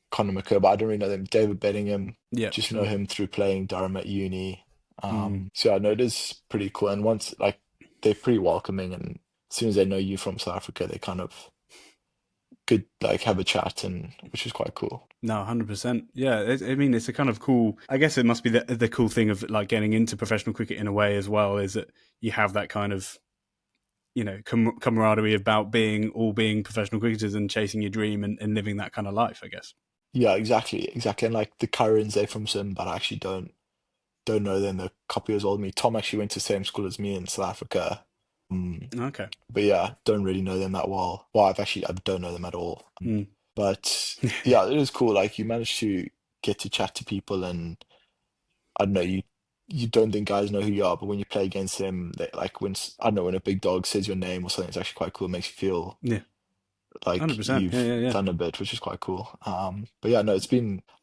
Conor McCurb. But I don't really know them. David Bedingham, yeah, just know sure. him through playing Durham at uni. Mm. So I know it is pretty cool. And once like they're pretty welcoming, and as soon as they know you from South Africa, they kind of could like have a chat, and which is quite cool. No, 100%. Yeah, I mean, it's a kind of cool. I guess it must be the cool thing of like getting into professional cricket in a way as well, is that you have that kind of camaraderie about being professional cricketers and chasing your dream and living that kind of life. I guess. Yeah, exactly, exactly. And like the Currans, they're from Zim, but I actually don't know them. They're a couple years older than me. Tom actually went to the same school as me in South Africa. Okay. But yeah, don't really know them that well. Well, I don't know them at all. Mm. But yeah, it is cool. Like you manage to get to chat to people, and I don't know, you don't think guys know who you are, but when you play against them, they, like I don't know, when a big dog says your name or something, it's actually quite cool. It makes you feel Yeah. like 100%. you've Yeah. done a bit, which is quite cool. But yeah, no,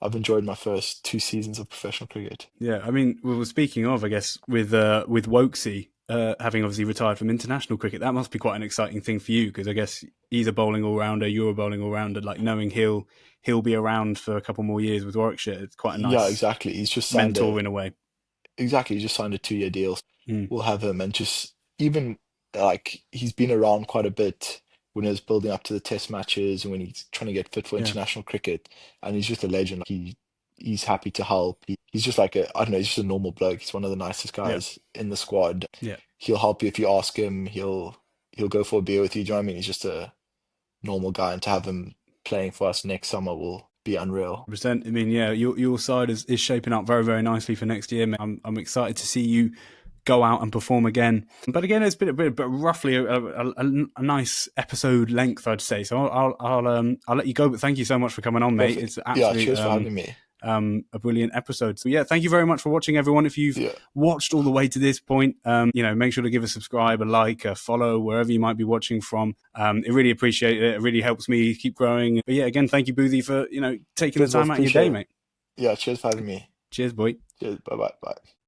I've enjoyed my first 2 seasons of professional cricket. Yeah, I mean, well, speaking of, I guess with Wokesy having obviously retired from international cricket, that must be quite an exciting thing for you because I guess he's a bowling all rounder, you're a bowling all rounder. Like knowing he'll be around for a couple more years with Warwickshire, it's quite a Yeah, nice exactly. mentor in a way. He just signed a 2-year deal. Mm, We'll have him, and just even like he's been around quite a bit when he was building up to the test matches and when he's trying to get fit for yeah, international cricket. And he's just a legend. He's happy to help. He's just like I don't know, he's just a normal bloke. He's one of the nicest yeah, guys in the squad. yeah. He'll help you if you ask him. He'll go for a beer with you. Do you know what I mean? He's just a normal guy, and to have him playing for us next summer will be unreal. 100%. I mean, yeah, your side is shaping up very, very nicely for next year. I'm excited to see you go out and perform again. But again, it's been a bit, but roughly a nice episode length, I'd say. So I'll let you go. But thank you so much for coming on, mate. Perfect. It's Yeah, absolutely cheers for having me. a brilliant episode. So yeah, thank you very much for watching, everyone. If you've Yeah. watched all the way to this point, make sure to give a subscribe, a like, a follow wherever you might be watching from. It really appreciate it. It really helps me keep growing. But yeah, again, thank you, Boothie, for taking the Cheers, time boss. out of your Appreciate day, it. mate. Yeah, cheers for having me. Cheers, boy. Cheers. Bye bye. Bye.